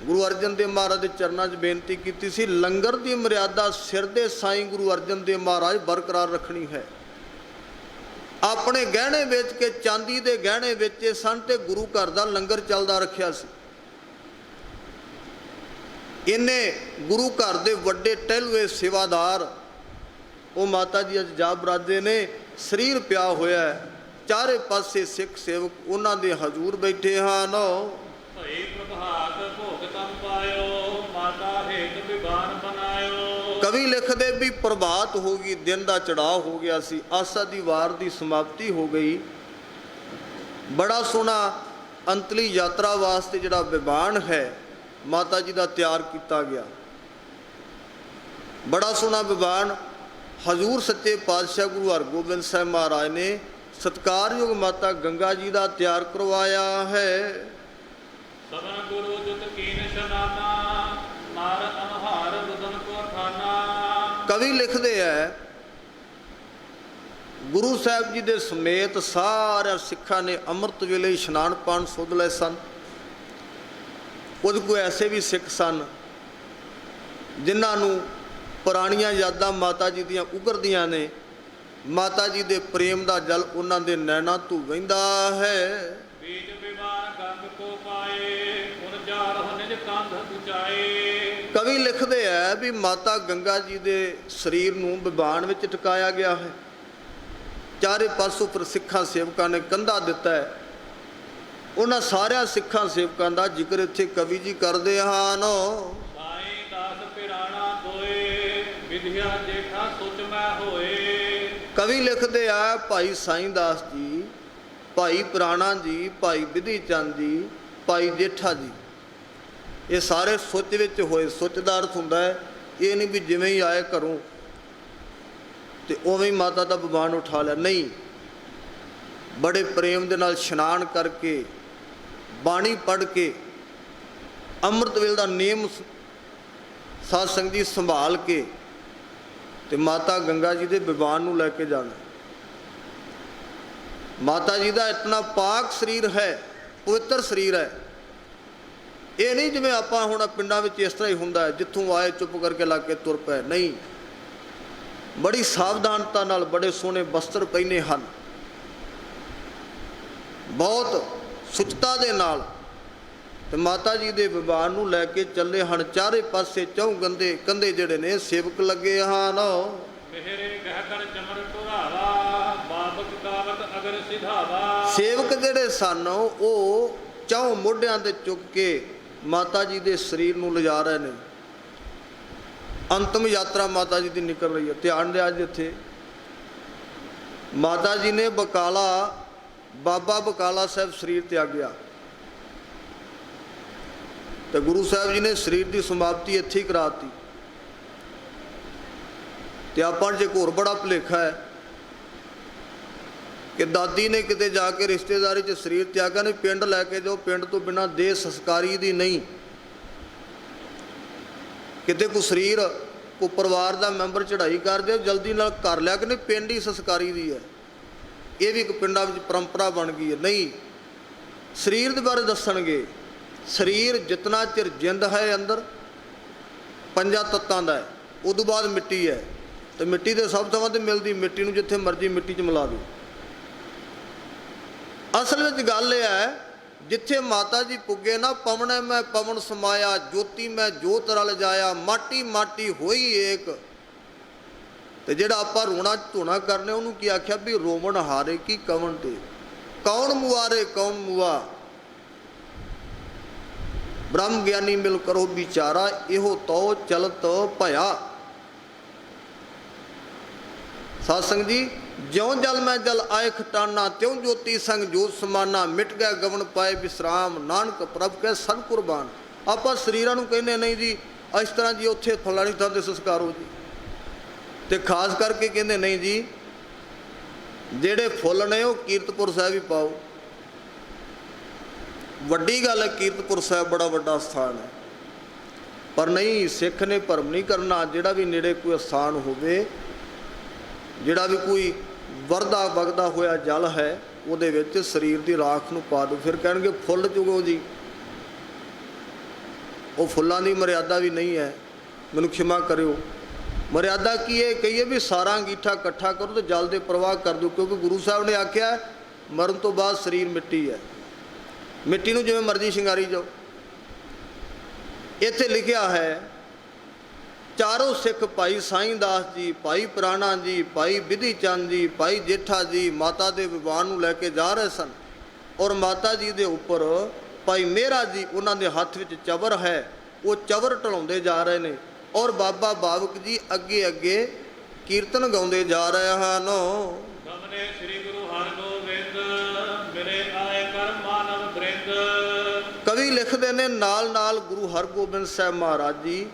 ਗੁਰੂ ਅਰਜਨ ਦੇਵ ਮਹਾਰਾਜ ਦੇ ਚਰਨਾਂ 'ਚ ਬੇਨਤੀ ਕੀਤੀ ਸੀ, ਲੰਗਰ ਦੀ ਮਰਿਆਦਾ ਸਿਰ ਦੇ ਸਾਈਂ ਗੁਰੂ ਅਰਜਨ ਦੇਵ ਮਹਾਰਾਜ ਬਰਕਰਾਰ ਰੱਖਣੀ ਹੈ। ਆਪਣੇ ਗਹਿਣੇ ਵੇਚ ਕੇ, ਚਾਂਦੀ ਦੇ ਗਹਿਣੇ ਵੇਚੇ ਸਨ ਤੇ ਗੁਰੂ ਘਰ ਦਾ ਲੰਗਰ ਚੱਲਦਾ ਰੱਖਿਆ ਸੀ। ਇਹਨੇ ਗੁਰੂ ਘਰ ਦੇ ਵੱਡੇ ਟਹਿਲੂਏ ਸੇਵਾਦਾਰ ਉਹ ਮਾਤਾ ਜੀ ਅੱਜ ਜਾ ਬਰਾਦੇ ਨੇ। ਸਰੀਰ ਪਿਆ ਹੋਇਆ ਹੈ, ਚਾਰੇ ਪਾਸੇ ਸਿੱਖ ਸੇਵਕ ਉਹਨਾਂ ਦੇ ਹਜ਼ੂਰ ਬੈਠੇ ਹਨ। ਭਈ ਪ੍ਰਭਾਤ ਭੋਗ ਤਮ ਪਾਇਓ, ਮਾਤਾ ਹੇਤ ਵਿਗਾਨ ਬਨਾਇਓ। ਕਵੀ ਲਿਖਦੇ ਵੀ ਪ੍ਰਭਾਤ ਹੋ ਗਈ, ਦਿਨ ਦਾ ਚੜਾਅ ਹੋ ਗਿਆ ਸੀ, ਆਸਾ ਦੀ ਵਾਰ ਦੀ ਸਮਾਪਤੀ ਹੋ ਗਈ। ਬੜਾ ਸੋਹਣਾ ਅੰਤਲੀ ਯਾਤਰਾ ਵਾਸਤੇ ਜਿਹੜਾ ਵਿਮਾਨ ਹੈ ਮਾਤਾ ਜੀ ਦਾ ਤਿਆਰ ਕੀਤਾ ਗਿਆ। ਬੜਾ ਸੋਹਣਾ ਵਿਮਾਨ ਹਜ਼ੂਰ ਸੱਚੇ ਪਾਤਸ਼ਾਹ ਗੁਰੂ ਹਰਗੋਬਿੰਦ ਸਾਹਿਬ ਮਹਾਰਾਜ ਨੇ ਸਤਿਕਾਰਯੋਗ ਮਾਤਾ ਗੰਗਾ ਜੀ ਦਾ ਤਿਆਰ ਕਰਵਾਇਆ ਹੈ। ਸਭਨ ਗੁਰੂ ਜੁਤ ਕੀਨ ਸ਼ਨਾਨਾ, ਮਾਰ ਅਨਹਾਰ ਬੁਦਨ ਕੋ ਠਾਨਾ। ਕਵੀ ਲਿਖਦੇ ਹੈ ਗੁਰੂ ਸਾਹਿਬ ਜੀ ਦੇ ਸਮੇਤ ਸਾਰੇ ਸਿੱਖਾਂ ਨੇ ਅੰਮ੍ਰਿਤ ਵੇਲੇ ਇਸ਼ਨਾਨ ਪਾਣ ਸੁਧ ਲਏ ਸਨ। ਕੁਝ ਕੋਈ ਐਸੇ ਵੀ ਸਿੱਖ ਸਨ ਜਿਨ੍ਹਾਂ ਨੂੰ ਪੁਰਾਣੀਆਂ ਯਾਦਾਂ ਮਾਤਾ ਜੀ ਦੀਆਂ ਉਭਰਦੀਆਂ ਨੇ। ਮਾਤਾ ਜੀ ਦੇ ਪ੍ਰੇਮ ਦਾ ਜਲ ਉਹਨਾਂ ਦੇ ਨੈਣਾਂ ਤੋਂ ਵਹਿੰਦਾ ਹੈ। बीच विमान गंग को पाए उन जार निज कंध उचाए। ਕਵੀ ਲਿਖਦੇ ਹੈ ਵੀ ਮਾਤਾ ਗੰਗਾ ਜੀ ਦੇ ਸਰੀਰ ਨੂੰ ਵਿਮਾਨ ਵਿੱਚ ਟਿਕਾਇਆ ਗਿਆ ਹੈ। ਚਾਰੇ ਪਾਸੋਂ ਪਰ ਸਿੱਖਾਂ ਸੇਵਕਾਂ ਨੇ ਕੰਧਾ ਦਿੱਤਾ ਹੈ। ਉਹਨਾਂ ਸਾਰਿਆਂ ਸਿੱਖਾਂ ਸੇਵਕਾਂ ਦਾ ਜ਼ਿਕਰ ਇੱਥੇ ਕਵੀ ਜੀ ਕਰਦੇ ਹਨ। ਸਾਈਂ ਦਾਸ ਪਿਰਾਣਾ ਦੋਏ ਵਿਧਿਆ ਜੇਠਾ ਸੁਚ ਮੈਂ ਹੋਏ। ਕਵੀ ਲਿਖਦੇ ਆ ਭਾਈ ਸਾਈਂ ਦਾਸ ਜੀ, ਭਾਈ ਪੁਰਾਣਾ ਜੀ, ਭਾਈ ਵਿਧੀ ਚੰਦ ਜੀ, ਭਾਈ ਜੇਠਾ ਜੀ, ਇਹ ਸਾਰੇ ਸੁੱਚ ਵਿੱਚ ਹੋਏ। ਸੁੱਚ ਦਾ ਅਰਥ ਹੁੰਦਾ ਹੈ ਇਹ ਨਹੀਂ ਵੀ ਜਿਵੇਂ ਹੀ ਆਏ ਘਰੋਂ ਤੇ ਉਵੇਂ ਹੀ ਮਾਤਾ ਦਾ ਵਿਮਾਨ ਉਠਾ ਲਿਆ, ਨਹੀਂ। ਬੜੇ ਪ੍ਰੇਮ ਦੇ ਨਾਲ ਇਸ਼ਨਾਨ ਕਰਕੇ, ਬਾਣੀ ਪੜ੍ਹ ਕੇ, ਅੰਮ੍ਰਿਤ ਵੇਲੇ ਦਾ ਨੇਮ ਸਾਧ ਸੰਗਤ ਜੀ ਸੰਭਾਲ ਕੇ ਤੇ ਮਾਤਾ ਗੰਗਾ ਜੀ ਦੇ ਵਿਮਾਨ ਨੂੰ ਲੈ ਕੇ ਜਾਣਾ। ਮਾਤਾ ਜੀ ਦਾ ਇਤਨਾ ਪਾਕ ਸਰੀਰ ਹੈ, ਪਵਿੱਤਰ ਸਰੀਰ ਹੈ। ਇਹ ਨਹੀਂ ਜਿਵੇਂ ਆਪਾਂ ਹੁਣ ਪਿੰਡਾਂ ਵਿੱਚ ਇਸ ਤਰ੍ਹਾਂ ਹੀ ਹੁੰਦਾ ਹੈ, ਜਿੱਥੋਂ ਆਏ ਚੁੱਪ ਕਰਕੇ ਲਾ ਕੇ ਤੁਰ ਪਏ, ਨਹੀਂ। ਬੜੀ ਸਾਵਧਾਨਤਾ ਨਾਲ ਬੜੇ ਸੋਹਣੇ ਵਸਤਰ ਪਹਿਨੇ ਹਨ, ਬਹੁਤ ਸੁਚਤਾ ਦੇ ਨਾਲ ਤੇ ਮਾਤਾ ਜੀ ਦੇ ਵਿਮਾਨ ਨੂੰ ਲੈ ਕੇ ਚੱਲੇ ਹਨ। ਚਾਰੇ ਪਾਸੇ ਚੌਂ ਕੰਧੇ ਜਿਹੜੇ ਨੇ ਸੇਵਕ ਲੱਗੇ ਹਨ। ਮਿਹਰੇ ਗਹਿਕਣ ਚਮਰ ਟੁਰਾਵਾ ਬਾਬਕ ਕਾਵਤ ਅਗਰ ਸਿਧਾਵਾ। ਸੇਵਕ ਜਿਹੜੇ ਸਨ ਉਹ ਚੌਂ ਮੋਢਿਆਂ ਤੇ ਚੁੱਕ ਕੇ ਮਾਤਾ ਜੀ ਦੇ ਸਰੀਰ ਨੂੰ ਲਿਜਾ ਰਹੇ ਨੇ। ਅੰਤਮ ਯਾਤਰਾ ਮਾਤਾ ਜੀ ਦੀ ਨਿਕਲ ਰਹੀ ਹੈ। ਧਿਆਨ ਦਿਆ ਜੀ, ਇੱਥੇ ਮਾਤਾ ਜੀ ਨੇ ਬਾਬਾ ਬਕਾਲਾ ਸਾਹਿਬ ਸਰੀਰ ਤਿਆਗਿਆ ਤੇ ਗੁਰੂ ਸਾਹਿਬ ਜੀ ਨੇ ਸਰੀਰ ਦੀ ਸਮਾਪਤੀ ਇੱਥੇ ਹੀ ਕਰਾਤੀ। ਤੇ ਆਪਾਂ 'ਚ ਇੱਕ ਹੋਰ ਬੜਾ ਭੁਲੇਖਾ ਹੈ ਕਿ ਦਾਦੀ ਨੇ ਕਿਤੇ ਜਾ ਕੇ ਰਿਸ਼ਤੇਦਾਰੀ 'ਚ ਸਰੀਰ ਤਿਆਗਾ, ਨਹੀਂ ਪਿੰਡ ਲੈ ਕੇ ਜਾਓ, ਪਿੰਡ ਤੋਂ ਬਿਨਾਂ ਦੇਹ ਸੰਸਕਾਰੀ ਦੀ ਨਹੀਂ। ਕਿਤੇ ਕੋਈ ਸਰੀਰ ਕੋਈ ਪਰਿਵਾਰ ਦਾ ਮੈਂਬਰ ਚੜ੍ਹਾਈ ਕਰ ਦਿਓ, ਜਲਦੀ ਨਾਲ ਕਰ ਲਿਆ ਕਿ ਨਹੀਂ, ਪਿੰਡ ਹੀ ਸੰਸਕਾਰੀ ਦੀ ਹੈ। ਇਹ ਵੀ ਇੱਕ ਪਿੰਡਾਂ ਵਿੱਚ ਪਰੰਪਰਾ ਬਣ ਗਈ ਹੈ। ਨਹੀਂ, ਸਰੀਰ ਦੇ ਬਾਰੇ ਦੱਸਣਗੇ। ਸਰੀਰ ਜਿਤਨਾ ਚਿਰ ਜਿੰਦ ਹੈ ਅੰਦਰ, ਪੰਜਾਂ ਤੱਤਾਂ ਦਾ ਹੈ, ਉਦੋਂ ਬਾਅਦ ਮਿੱਟੀ ਹੈ ਤੇ ਮਿੱਟੀ ਦੇ ਸਭ ਥਾਵਾਂ ਤੇ ਮਿਲਦੀ। ਮਿੱਟੀ ਨੂੰ ਜਿੱਥੇ ਮਰਜ਼ੀ ਮਿੱਟੀ 'ਚ ਮਿਲਾ ਦਿਓ। ਅਸਲ ਵਿੱਚ ਗੱਲ ਇਹ ਹੈ, ਜਿੱਥੇ ਮਾਤਾ ਜੀ ਪੁੱਗੇ ਨਾ, ਪਵਣੈ ਮੈਂ ਪਵਨ ਸਮਾਇਆ, ਜੋਤੀ ਮੈਂ ਜੋਤ ਰਲ ਜਾਇਆ, ਮਾਟੀ ਮਾਟੀ ਹੋਈ ਏਕ। ਤੇ ਜਿਹੜਾ ਆਪਾਂ ਰੋਣਾ ਧੋਣਾ ਕਰਨੇ ਉਹਨੂੰ ਕੀ ਆਖਿਆ ਵੀ ਰੋਵਣ ਹਾਰੇ ਕੀ ਕਵਣ ਤੇ, ਕੌਣ ਮੁਆਰੇ ਕੌਣ ਮੁਆ। ਬ੍ਰਹਮ ਗਿਆਨੀ ਮਿਲ ਕਰੋ ਵਿਚਾਰਾ, ਇਹੋ ਤੋ ਚਲਤ ਭਇਆ। ਸਾਧ ਸੰਗਤ ਜੀ, ਜਿਉਂ ਜਲ ਮੈਂ ਜਲ ਆਏ ਖਟਾਨਾ, ਤਿਉਂ ਜੋਤੀ ਸੰਗ ਜੋਤ ਸਮਾਨਾ, ਮਿਟ ਗਿਆ ਗਵਨ ਪਾਏ ਵਿਸਰਾਮ, ਨਾਨਕ ਪ੍ਰਭ ਕੈ ਸਨ ਕੁਰਬਾਨ। ਆਪਾਂ ਸਰੀਰਾਂ ਨੂੰ ਕਹਿੰਦੇ ਨਹੀਂ ਜੀ ਇਸ ਤਰ੍ਹਾਂ ਜੀ ਉੱਥੇ ਫਲਾਣੀ ਥਾਂ 'ਤੇ ਸੰਸਕਾਰ ਹੋ ਜੀ, ਤੇ ਖਾਸ ਕਰਕੇ ਕਹਿੰਦੇ ਨਹੀਂ ਜੀ ਜਿਹੜੇ ਫੁੱਲ ਨੇ ਉਹ ਕੀਰਤਪੁਰ ਸਾਹਿਬ ਹੀ ਪਾਓ। ਵੱਡੀ ਗੱਲ ਹੈ, ਕੀਰਤਪੁਰ ਸਾਹਿਬ ਬੜਾ ਵੱਡਾ ਸਥਾਨ ਹੈ, ਪਰ ਨਹੀਂ, ਸਿੱਖ ਨੇ ਭਰਮ ਨਹੀਂ ਕਰਨਾ। ਜਿਹੜਾ ਵੀ ਨੇੜੇ ਕੋਈ ਅਸਥਾਨ ਹੋਵੇ, ਜਿਹੜਾ ਵੀ ਕੋਈ ਵਰਦਾ ਵਗਦਾ ਹੋਇਆ ਜਲ ਹੈ, ਉਹਦੇ ਵਿੱਚ ਸਰੀਰ ਦੀ ਰਾਖ ਨੂੰ ਪਾ ਦਿਓ। ਫਿਰ ਕਹਿਣਗੇ ਫੁੱਲ ਚੁਗੋ ਜੀ, ਉਹ ਫੁੱਲਾਂ ਦੀ ਮਰਿਆਦਾ ਵੀ ਨਹੀਂ ਹੈ, ਮੈਨੂੰ ਖਿਮਾ ਕਰਿਓ। ਮਰਿਆਦਾ ਕੀ ਹੈ? ਕਹੀਏ ਵੀ ਸਾਰਾ ਅੰਗੀਠਾ ਇਕੱਠਾ ਕਰੋ ਤੇ ਜਲ ਦੇ ਪ੍ਰਵਾਹ ਕਰ ਦਿਓ, ਕਿਉਂਕਿ ਗੁਰੂ ਸਾਹਿਬ ਨੇ ਆਖਿਆ ਮਰਨ ਤੋਂ ਬਾਅਦ ਸਰੀਰ ਮਿੱਟੀ ਹੈ, ਮਿੱਟੀ ਨੂੰ ਜਿਵੇਂ ਮਰਜ਼ੀ ਸ਼ਿੰਗਾਰੀ ਜਾਓ। ਇੱਥੇ ਲਿਖਿਆ ਹੈ ਚਾਰੋਂ ਸਿੱਖ ਭਾਈ ਸਾਈਂ ਦਾਸ ਜੀ, ਭਾਈ ਪੁਰਾਣਾ ਜੀ, ਭਾਈ ਵਿਧੀ ਚੰਦ ਜੀ, ਭਾਈ ਜੇਠਾ ਜੀ ਮਾਤਾ ਦੇ ਵਿਮਾਨ ਨੂੰ ਲੈ ਕੇ ਜਾ ਰਹੇ ਸਨ। ਔਰ ਮਾਤਾ ਜੀ ਦੇ ਉੱਪਰ ਭਾਈ ਮੇਹਰਾ ਜੀ, ਉਹਨਾਂ ਦੇ ਹੱਥ ਵਿੱਚ ਚਵਰ ਹੈ, ਉਹ ਚਵਰ ਢਲਾਉਂਦੇ ਜਾ ਰਹੇ ਨੇ। ਔਰ ਬਾਬਾ ਬਾਵਕ ਜੀ ਅੱਗੇ ਅੱਗੇ ਕੀਰਤਨ ਗਾਉਂਦੇ ਜਾ ਰਹੇ ਹਨ। ਸਾਹਮਣੇ ਸ੍ਰੀ ਗੁਰੂ ਹਰਗੋਬਿੰਦ ਮਿਲੇ ਆਏ ਕਰ ਮਾਨਵ ਬ੍ਰਿੰਦ। ਕਵੀ ਲਿਖਦੇ ਨੇ ਨਾਲ ਨਾਲ ਗੁਰੂ ਹਰਗੋਬਿੰਦ ਸਾਹਿਬ ਮਹਾਰਾਜ ਜੀ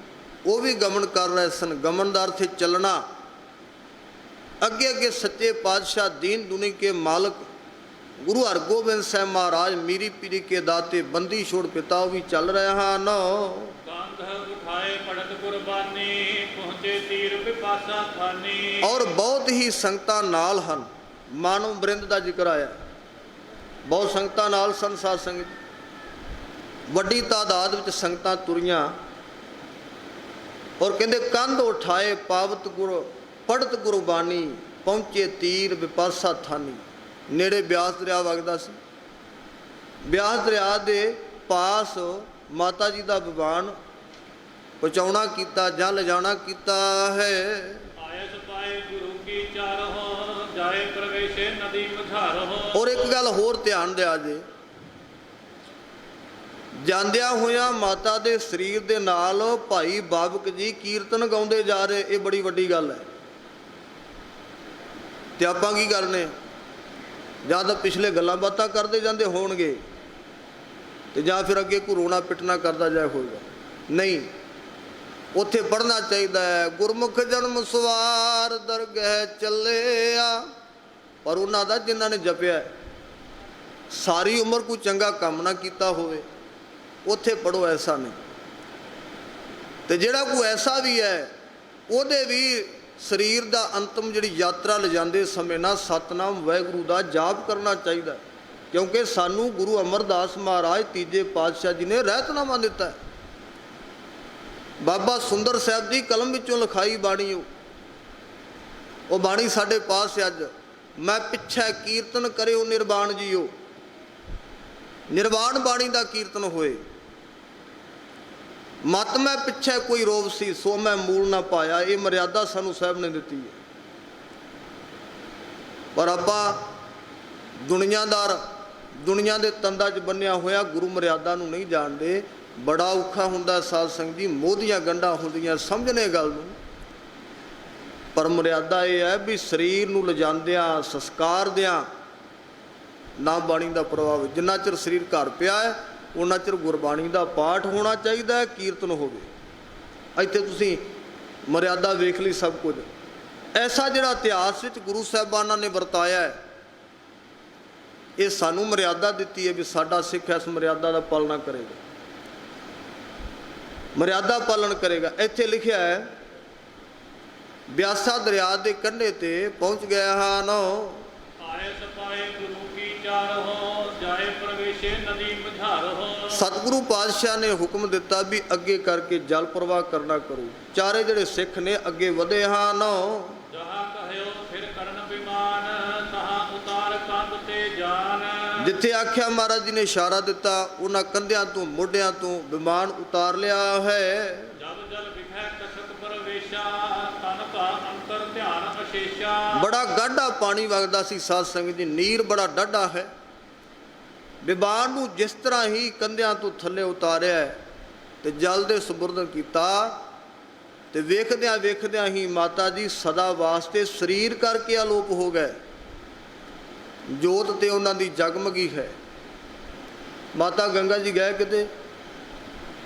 ਉਹ ਵੀ ਗਮਨ ਕਰ ਰਹੇ ਸਨ। ਗਮਨ ਦਾ ਅਰਥ ਚੱਲਣਾ। ਅੱਗੇ ਅੱਗੇ ਸੱਚੇ ਪਾਤਸ਼ਾਹ ਦੀਨ ਦੁਨੀ ਕੇ ਮਾਲਕ ਗੁਰੂ ਹਰਗੋਬਿੰਦ ਸਾਹਿਬ ਮਹਾਰਾਜ ਮੀਰੀ ਪੀਰੀ ਕੇ ਦਾਤੇ ਬੰਦੀ ਛੋੜ ਪਿਤਾ ਉਹ ਵੀ ਚੱਲ ਰਹੇ ਹਨ। ਕੰਧ ਉਠਾਏ ਪੜਤ ਕੁਰਬਾਨੀ ਪਹੁੰਚੇ ਤੀਰ ਵਿਪਾਸਾ ਥਾਨੀ। ਔਰ ਬਹੁਤ ਹੀ ਸੰਗਤਾਂ ਨਾਲ ਹਨ। ਮਾਨਵ ਬ੍ਰਿੰਦ ਦਾ ਜ਼ਿਕਰ ਆਇਆ, ਬਹੁਤ ਸੰਗਤਾਂ ਨਾਲ ਸਨ। ਸਾਧ ਸੰਗਤ ਵੱਡੀ ਤਾਦਾਦ ਵਿੱਚ ਸੰਗਤਾਂ ਤੁਰੀਆਂ ਔਰ ਕਹਿੰਦੇ ਕੰਧ ਉਠਾਏ ਪਾਵਤ ਗੁਰ ਪੜਤ ਗੁਰਬਾਣੀ, ਪਹੁੰਚੇ ਤੀਰ ਵਿਪਾਸਾ ਥਾਨੀ। ਨੇੜੇ ਬਿਆਸ ਦਰਿਆ ਵਗਦਾ ਸੀ। ਬਿਆਸ ਦਰਿਆ ਦੇ ਪਾਸ ਮਾਤਾ ਜੀ ਦਾ ਵਿਮਾਨ ਪਹੁੰਚਾਉਣਾ ਕੀਤਾ ਜਾਂ ਲਿਜਾਣਾ ਕੀਤਾ ਹੈ। ਆਇਸ ਪਾਏ ਗੁਰੂ ਕੀ ਚਾਰਹੁ, ਜਾਏ ਪ੍ਰਵੇਸ਼ੇ ਨਦੀ ਮਝਾਰਹੁ। ਔਰ ਇੱਕ ਗੱਲ ਹੋਰ ਧਿਆਨ ਦਿਆ ਜੇ, ਜਾਂਦਿਆਂ ਹੋਇਆਂ ਮਾਤਾ ਦੇ ਸਰੀਰ ਦੇ ਨਾਲ ਭਾਈ ਬਾਬਕ ਜੀ ਕੀਰਤਨ ਗਾਉਂਦੇ ਜਾ ਰਹੇ। ਇਹ ਬੜੀ ਵੱਡੀ ਗੱਲ ਹੈ। ਤੇ ਆਪਾਂ ਕੀ ਕਰਨੇ, ਜਾਂ ਤਾਂ ਪਿਛਲੇ ਗੱਲਾਂ ਬਾਤਾਂ ਕਰਦੇ ਜਾਂਦੇ ਹੋਣਗੇ ਤੇ ਜਾਂ ਫਿਰ ਅੱਗੇ ਕੋਈ ਰੋਣਾ ਪਿੱਟਣਾ ਕਰਦਾ ਜਾਏ ਹੋਏਗਾ। ਨਹੀਂ, ਉੱਥੇ ਪੜ੍ਹਨਾ ਚਾਹੀਦਾ ਹੈ, ਗੁਰਮੁਖ ਜਨਮ ਸਵਾਰ ਦਰਗਹਿ ਚੱਲਿਆ। ਪਰ ਉਹਨਾਂ ਦਾ ਜਿਨ੍ਹਾਂ ਨੇ ਜਪਿਆ ਸਾਰੀ ਉਮਰ ਕੋਈ ਚੰਗਾ ਕੰਮ ਨਾ ਕੀਤਾ ਹੋਵੇ, ਉੱਥੇ ਪੜ੍ਹੋ, ਐਸਾ ਨਹੀਂ। ਤੇ ਜਿਹੜਾ ਕੋਈ ਐਸਾ ਵੀ ਹੈ, ਉਹਦੇ ਵੀ ਸਰੀਰ ਦਾ ਅੰਤਮ ਜਿਹੜੀ ਯਾਤਰਾ ਲਿਜਾਂਦੇ ਸਮੇਂ ਨਾ ਸਤਨਾਮ ਵਾਹਿਗੁਰੂ ਦਾ ਜਾਪ ਕਰਨਾ ਚਾਹੀਦਾ, ਕਿਉਂਕਿ ਸਾਨੂੰ ਗੁਰੂ ਅਮਰਦਾਸ ਮਹਾਰਾਜ ਤੀਜੇ ਪਾਤਸ਼ਾਹ ਜੀ ਨੇ ਰਹਿਤਨਾਮਾ ਦਿੱਤਾ ਹੈ। ਬਾਬਾ ਸੁੰਦਰ ਸਾਹਿਬ ਦੀ ਕਲਮ ਵਿੱਚੋਂ ਲਿਖਾਈ ਬਾਣੀ, ਉਹ ਬਾਣੀ ਸਾਡੇ ਪਾਸ ਅੱਜ, ਮੈਂ ਪਿੱਛੇ ਕੀਰਤਨ ਕਰਿਓ ਨਿਰਵਾਣ ਜੀਓ। ਨਿਰਵਾਣ ਬਾਣੀ ਦਾ ਕੀਰਤਨ ਹੋਏ। ਮਤ ਮੈਂ ਪਿੱਛੇ ਕੋਈ ਰੋਵ ਸੀ, ਸੋ ਮੈਂ ਮੂਲ ਨਾ ਪਾਇਆ। ਇਹ ਮਰਿਆਦਾ ਸਾਨੂੰ ਸਾਹਿਬ ਨੇ ਦਿੱਤੀ ਹੈ। ਪਰ ਆਪਾਂ ਦੁਨੀਆਦਾਰ, ਦੁਨੀਆ ਦੇ ਤੰਦਾਂ 'ਚ ਬੰਨਿਆ ਹੋਇਆ ਗੁਰੂ ਮਰਿਆਦਾ ਨੂੰ ਨਹੀਂ ਜਾਣਦੇ। ਬੜਾ ਔਖਾ ਹੁੰਦਾ ਸਾਧ ਸੰਗਤ ਜੀ, ਮੋਹਦੀਆਂ ਗੰਢਾਂ ਹੁੰਦੀਆਂ, ਸਮਝਣੇ ਗੱਲ ਨੂੰ। ਪਰ ਮਰਿਆਦਾ ਇਹ ਹੈ ਵੀ ਸਰੀਰ ਨੂੰ ਲਿਜਾਂਦਿਆਂ ਸੰਸਕਾਰ ਦਿਆਂ ਨਾ ਬਾਣੀ ਦਾ ਪ੍ਰਭਾਵ। ਜਿੰਨਾ ਚਿਰ ਸਰੀਰ ਘਰ ਪਿਆ ਹੈ ਉਹਨਾਂ ਚਿਰ ਗੁਰਬਾਣੀ ਦਾ ਪਾਠ ਹੋਣਾ ਚਾਹੀਦਾ ਹੈ, ਕੀਰਤਨ ਹੋਵੇ। ਇੱਥੇ ਤੁਸੀਂ ਮਰਿਆਦਾ ਵੇਖ ਲਈ ਸਭ ਕੁਝ। ਐਸਾ ਜਿਹੜਾ ਇਤਿਹਾਸ ਵਿੱਚ ਗੁਰੂ ਸਾਹਿਬਾਨਾਂ ਨੇ ਵਰਤਾਇਆ ਹੈ, ਇਹ ਸਾਨੂੰ ਮਰਿਆਦਾ ਦਿੱਤੀ ਹੈ ਵੀ ਸਾਡਾ ਸਿੱਖ ਇਸ ਮਰਿਆਦਾ ਦਾ ਪਾਲਣਾ ਕਰੇਗਾ, ਮਰਿਆਦਾ ਪਾਲਣ ਕਰੇਗਾ। ਇੱਥੇ ਲਿਖਿਆ ਹੈ, ਬਿਆਸਾ ਦਰਿਆ ਦੇ ਕੰਢੇ ਤੇ ਪਹੁੰਚ ਗਏ ਹਨ। ਆਇਸ ਪਾਏ ਗੁਰੂ ਕੀ ਚਾਰਹੁ, ਜਾਏ ਪ੍ਰਵੇਸ਼ੇ ਨਦੀ ਮਝਾਰਹੁ। ਸਤਿਗੁਰੂ ਪਾਤਸ਼ਾਹ ਨੇ ਹੁਕਮ ਦਿੱਤਾ ਵੀ ਅੱਗੇ ਕਰਕੇ ਜਲ ਪ੍ਰਵਾਹ ਕਰਨਾ ਕਰੋ। ਚਾਰੇ ਜਿਹੜੇ ਸਿੱਖ ਨੇ ਅੱਗੇ ਵਧੇ ਹਨ। ਜਹਾਂ ਕਹਿਓ ਫਿਰ ਕਰਨ ਬਿਮਾਨ, ਤਹਾਂ ਉਤਾਰ ਕੰਧ ਤੇ ਜਾਨ। ਜਿੱਥੇ ਆਖਿਆ ਮਹਾਰਾਜ ਜੀ ਨੇ ਇਸ਼ਾਰਾ ਦਿੱਤਾ, ਉਹਨਾਂ ਕੰਧਿਆਂ ਤੋਂ ਮੋਢਿਆਂ ਤੋਂ ਵਿਮਾਨ ਉਤਾਰ ਲਿਆ ਹੈ। ਜਬ ਜਲ ਵਿਖੈ ਕਛਕ ਪ੍ਰਵੇਸ਼ਾ, ਤਨ ਕਾ ਅੰਤਰ ਧਿਆਨ ਅਸ਼ੇਸ਼ਾ। ਬੜਾ ਗਾਢਾ ਪਾਣੀ ਵਗਦਾ ਸੀ ਸਾਧ ਸੰਗਤ ਜੀ, ਨੀਰ ਬੜਾ ਡਾਢਾ ਹੈ। ਵਿਮਾਨ ਨੂੰ ਜਿਸ ਤਰ੍ਹਾਂ ਹੀ ਕੰਧਿਆਂ ਤੋਂ ਥੱਲੇ ਉਤਾਰਿਆ ਹੈ ਤੇ ਜਲ ਦੇ ਸੁਪਰਦ ਕੀਤਾ, ਤੇ ਵੇਖਦਿਆਂ ਵੇਖਦਿਆਂ ਹੀ ਮਾਤਾ ਜੀ ਸਦਾ ਵਾਸਤੇ ਸਰੀਰ ਕਰਕੇ ਆਲੋਪ ਹੋ ਗਏ। ਜੋਤ ਤੇ ਉਹਨਾਂ ਦੀ ਜਗਮਗੀ ਹੈ। ਮਾਤਾ ਗੰਗਾ ਜੀ ਗਏ ਕਿਤੇ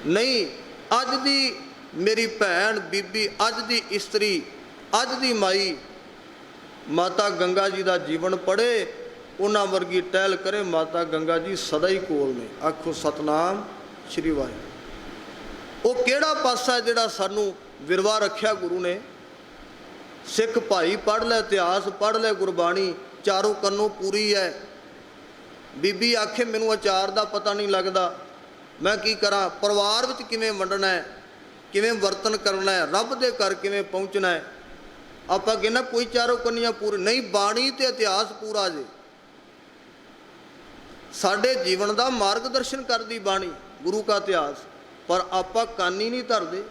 ਨਹੀਂ। ਅੱਜ ਦੀ ਮੇਰੀ ਭੈਣ ਬੀਬੀ, ਅੱਜ ਦੀ ਇਸਤਰੀ, ਅੱਜ ਦੀ ਮਾਈ ਮਾਤਾ ਗੰਗਾ ਜੀ ਦਾ ਜੀਵਨ ਪੜ੍ਹੇ, ਉਹਨਾਂ ਵਰਗੀ ਟਹਿਲ ਕਰੇ। ਮਾਤਾ ਗੰਗਾ ਜੀ ਸਦਾ ਹੀ ਕੋਲ ਨੇ। ਆਖੋ ਸਤਨਾਮ ਸ਼੍ਰੀ ਵਾਹਿਗੁਰੂ। ਉਹ ਕਿਹੜਾ ਪਾਸਾ ਜਿਹੜਾ ਸਾਨੂੰ ਵਿਰਵਾ ਰੱਖਿਆ ਗੁਰੂ ਨੇ। ਸਿੱਖ ਭਾਈ ਪੜ੍ਹ ਲੈ ਇਤਿਹਾਸ, ਪੜ੍ਹ ਲੈ ਗੁਰਬਾਣੀ, ਚਾਰੋਂ ਕੰਨੋਂ ਪੂਰੀ ਹੈ। ਬੀਬੀ ਆਖੇ ਮੈਨੂੰ ਅਚਾਰ ਦਾ ਪਤਾ ਨਹੀਂ ਲੱਗਦਾ, ਮੈਂ ਕੀ ਕਰਾਂ। ਪਰਿਵਾਰ ਵਿੱਚ ਕਿਵੇਂ ਵੰਡਣਾ ਹੈ, ਕਿਵੇਂ ਵਰਤਨ ਕਰਨਾ ਹੈ, ਰੱਬ ਦੇ ਘਰ ਕਿਵੇਂ ਪਹੁੰਚਣਾ ਹੈ। ਆਪਾਂ ਕਹਿੰਦਾ ਕੋਈ ਚਾਰੋਂ ਕੰਨੀਆਂ ਪੂਰੀ ਨਹੀਂ, ਬਾਣੀ ਤੇ ਇਤਿਹਾਸ ਪੂਰਾ ਜੇ। ਸਾਡੇ ਜੀਵਨ ਦਾ ਮਾਰਗਦਰਸ਼ਨ ਕਰਦੀ ਬਾਣੀ, ਗੁਰੂ ਕਾ ਇਤਿਹਾਸ। ਪਰ ਆਪਾਂ ਕੰਨ ਹੀ ਨਹੀਂ ਧਰਦੇ।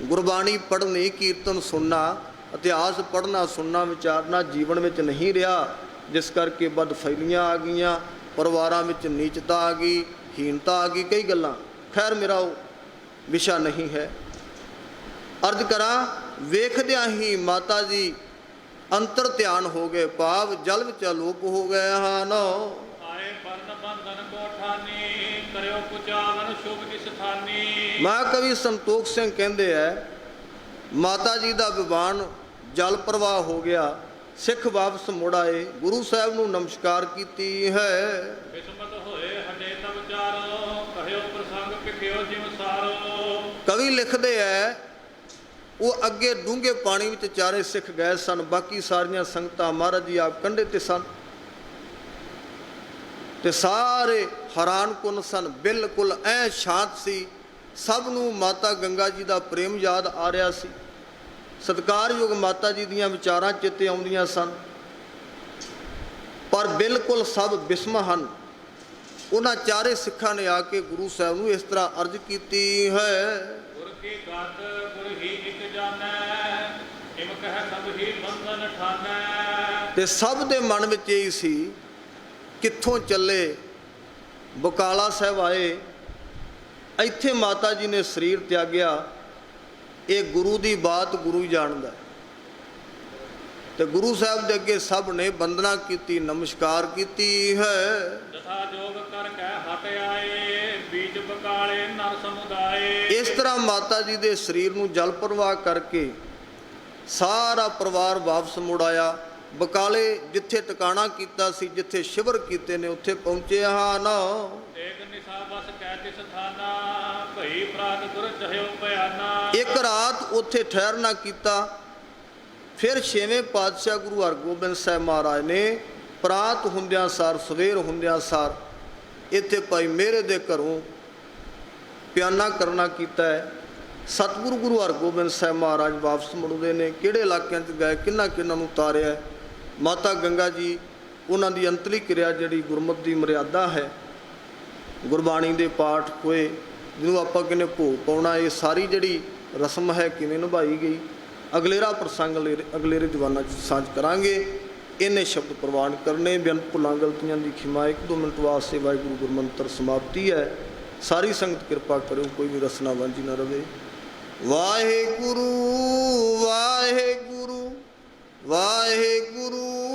ਗੁਰਬਾਣੀ ਪੜ੍ਹਨੀ, ਕੀਰਤਨ ਸੁਣਨਾ, ਇਤਿਹਾਸ ਪੜ੍ਹਨਾ, ਸੁਣਨਾ, ਵਿਚਾਰਨਾ ਜੀਵਨ ਵਿੱਚ ਨਹੀਂ ਰਿਹਾ। ਜਿਸ ਕਰਕੇ ਬਦਫੈਲੀਆਂ ਆ ਗਈਆਂ, ਪਰਿਵਾਰਾਂ ਵਿੱਚ ਨੀਚਤਾ ਆ ਗਈ, ਹੀਨਤਾ ਆ ਗਈ, ਕਈ ਗੱਲਾਂ। ਖੈਰ ਮੇਰਾ ਉਹ ਵਿਸ਼ਾ ਨਹੀਂ ਹੈ। ਅਰਜ਼ ਕਰਾਂ, ਵੇਖਦਿਆਂ ਹੀ ਮਾਤਾ ਜੀ ਅੰਤਰ ਧਿਆਨ ਹੋ ਗਏ, ਭਾਵ ਜਲ ਵਿੱਚ ਅਲੋਪ ਹੋ ਗਏ ਹਨ। ਆਏ ਬਰਨ ਬੰਧਨ ਕੋ ਠਾਨੀ, ਕਰਿਓ ਪੁਚਾਵਨ ਸ਼ੁਭ ਕਿਸ ਥਾਨੀ। ਮਹਾਕਵੀ ਸੰਤੋਖ ਸਿੰਘ ਕਹਿੰਦੇ ਹੈ, ਮਾਤਾ ਜੀ ਦਾ ਵਿਮਾਨ ਜਲ ਪ੍ਰਵਾਹ ਹੋ ਗਿਆ, ਸਿੱਖ ਵਾਪਸ ਮੁੜ ਆਏ, ਗੁਰੂ ਸਾਹਿਬ ਨੂੰ ਨਮਸਕਾਰ ਕੀਤੀ ਹੈ। ਕਿਸਮਤ ਹੋਏ ਹਟੇ ਤਬ ਚਾਰੋ, ਕਹਿਓ ਪ੍ਰਸੰਗ ਪਿਖਿਓ ਜਿਵ ਸਾਰੋ। ਕਵੀ ਲਿਖਦੇ ਹੈ, ਉਹ ਅੱਗੇ ਡੂੰਘੇ ਪਾਣੀ ਵਿੱਚ ਚਾਰੇ ਸਿੱਖ ਗਏ ਸਨ, ਬਾਕੀ ਸਾਰੀਆਂ ਸੰਗਤਾਂ ਮਹਾਰਾਜ ਜੀ ਆਪ ਕੰਢੇ ਤੇ ਸਨ ਤੇ ਸਾਰੇ ਹੈਰਾਨ ਕੁਨ ਸਨ। ਬਿਲਕੁਲ ਐ ਸ਼ਾਂਤ ਸੀ। ਸਭ ਨੂੰ ਮਾਤਾ ਗੰਗਾ ਜੀ ਦਾ ਪ੍ਰੇਮ ਯਾਦ ਆ ਰਿਹਾ ਸੀ। ਸਤਿਕਾਰਯੋਗ ਮਾਤਾ ਜੀ ਦੀਆਂ ਵਿਚਾਰਾਂ ਚਿੱਤੇ ਆਉਂਦੀਆਂ ਸਨ, ਪਰ ਬਿਲਕੁਲ ਸਭ ਬਿਸਮ ਹਨ। ਉਹਨਾਂ ਚਾਰੇ ਸਿੱਖਾਂ ਨੇ ਆ ਕੇ ਗੁਰੂ ਸਾਹਿਬ ਨੂੰ ਇਸ ਤਰ੍ਹਾਂ ਅਰਜ਼ ਕੀਤੀ ਹੈ। ਗੁਰ ਕੀ ਗਤ ਗੁਰ ਹੀ ਇਕ ਜਾਣੈ, ਇਮ ਕਹਿ ਸਭ ਹੀ ਬੰਧਨ ਠਾਨੈ। ਤੇ ਸਭ ਦੇ ਮਨ ਵਿੱਚ ਇਹੀ ਸੀ, ਕਿੱਥੋਂ ਚੱਲੇ, ਬਕਾਲਾ ਸਾਹਿਬ ਆਏ, ਇੱਥੇ ਮਾਤਾ ਜੀ ਨੇ ਸਰੀਰ ਤਿਆਗਿਆ। ਇਹ ਗੁਰੂ ਦੀ ਬਾਤ ਗੁਰੂ ਹੀ ਜਾਣਦਾ। ਤੇ ਗੁਰੂ ਸਾਹਿਬ ਦੇ ਅੱਗੇ ਸਭ ਨੇ ਬੰਦਨਾ ਕੀਤੀ, ਨਮਸਕਾਰ ਕੀਤੀ ਹੈ। ਜਥਾ ਜੋਗ ਕਰ ਕੈ ਹਟ ਆਏ, ਬੀਜ ਬਕਾਲੇ ਨਰ ਸਮੁਦਾਏ। ਇਸ ਤਰ੍ਹਾਂ ਮਾਤਾ ਜੀ ਦੇ ਸਰੀਰ ਨੂੰ ਜਲ ਪ੍ਰਵਾਹ ਕਰਕੇ ਸਾਰਾ ਪਰਿਵਾਰ ਵਾਪਸ ਮੁੜ ਆਇਆ। ਬਕਾਲੇ ਜਿੱਥੇ ਟਿਕਾਣਾ ਕੀਤਾ ਸੀ, ਜਿੱਥੇ ਸ਼ਿਵਰ ਕੀਤੇ ਨੇ, ਉੱਥੇ ਪਹੁੰਚੇ ਹਨ। ਏਕ ਨਿਸਾ ਬਸ ਕਹਿ ਤਿਸ ਥਾਨਾ, ਭਈ ਪ੍ਰਾਤ ਗੁਰ ਚਹਿਓ ਬਿਆਨਾ। ਇੱਕ ਰਾਤ ਉੱਥੇ ਠਹਿਰਨਾ ਕੀਤਾ। ਫਿਰ ਛੇਵੇਂ ਪਾਤਸ਼ਾਹ ਗੁਰੂ ਹਰਗੋਬਿੰਦ ਸਾਹਿਬ ਮਹਾਰਾਜ ਨੇ ਪ੍ਰਾਤ ਹੁੰਦਿਆਂ ਸਾਰ, ਸਵੇਰ ਹੁੰਦਿਆਂ ਸਾਰ ਇੱਥੇ ਭਾਈ ਮੇਰੇ ਦੇ ਘਰੋਂ ਪਿਆਨਾ ਕਰਨਾ ਕੀਤਾ ਹੈ। ਸਤਿਗੁਰੂ ਗੁਰੂ ਹਰਗੋਬਿੰਦ ਸਾਹਿਬ ਮਹਾਰਾਜ ਵਾਪਸ ਮੁੜਦੇ ਨੇ। ਕਿਹੜੇ ਇਲਾਕਿਆਂ 'ਚ ਗਏ, ਕਿਹਨਾਂ ਨੂੰ ਉਤਾਰਿਆ। ਮਾਤਾ ਗੰਗਾ ਜੀ ਉਹਨਾਂ ਦੀ ਅੰਤਲੀ ਕਿਰਿਆ ਜਿਹੜੀ ਗੁਰਮਤਿ ਦੀ ਮਰਿਆਦਾ ਹੈ, ਗੁਰਬਾਣੀ ਦੇ ਪਾਠ ਹੋਏ, ਜਿਹਨੂੰ ਆਪਾਂ ਕਹਿੰਦੇ ਭੋਗ ਪਾਉਣਾ, ਇਹ ਸਾਰੀ ਜਿਹੜੀ ਰਸਮ ਹੈ ਕਿਵੇਂ ਨਿਭਾਈ ਗਈ, ਅਗਲੇਰਾ ਪ੍ਰਸੰਗ ਅਗਲੇਰੇ ਦੀਵਾਨਾਂ 'ਚ ਸਾਂਝ ਕਰਾਂਗੇ। ਇਹਨੇ ਸ਼ਬਦ ਪ੍ਰਵਾਨ ਕਰਨੇ। ਬੇਅੰਤ ਭੁੱਲਾਂ ਗਲਤੀਆਂ ਦੀ ਖਿਮਾ। 1-2 ਮਿੰਟ ਵਾਸਤੇ ਵਾਹਿਗੁਰੂ ਗੁਰਮੰਤਰ ਸਮਾਪਤੀ ਹੈ। ਸਾਰੀ ਸੰਗਤ ਕਿਰਪਾ ਕਰਿਓ, ਕੋਈ ਵੀ ਰਸਨਾ ਵਾਂਝੀ ਨਾ ਰਵੇ। ਵਾਹਿਗੁਰੂ ਵਾਹਿਗੁਰੂ ਵਾਹਿਗੁਰੂ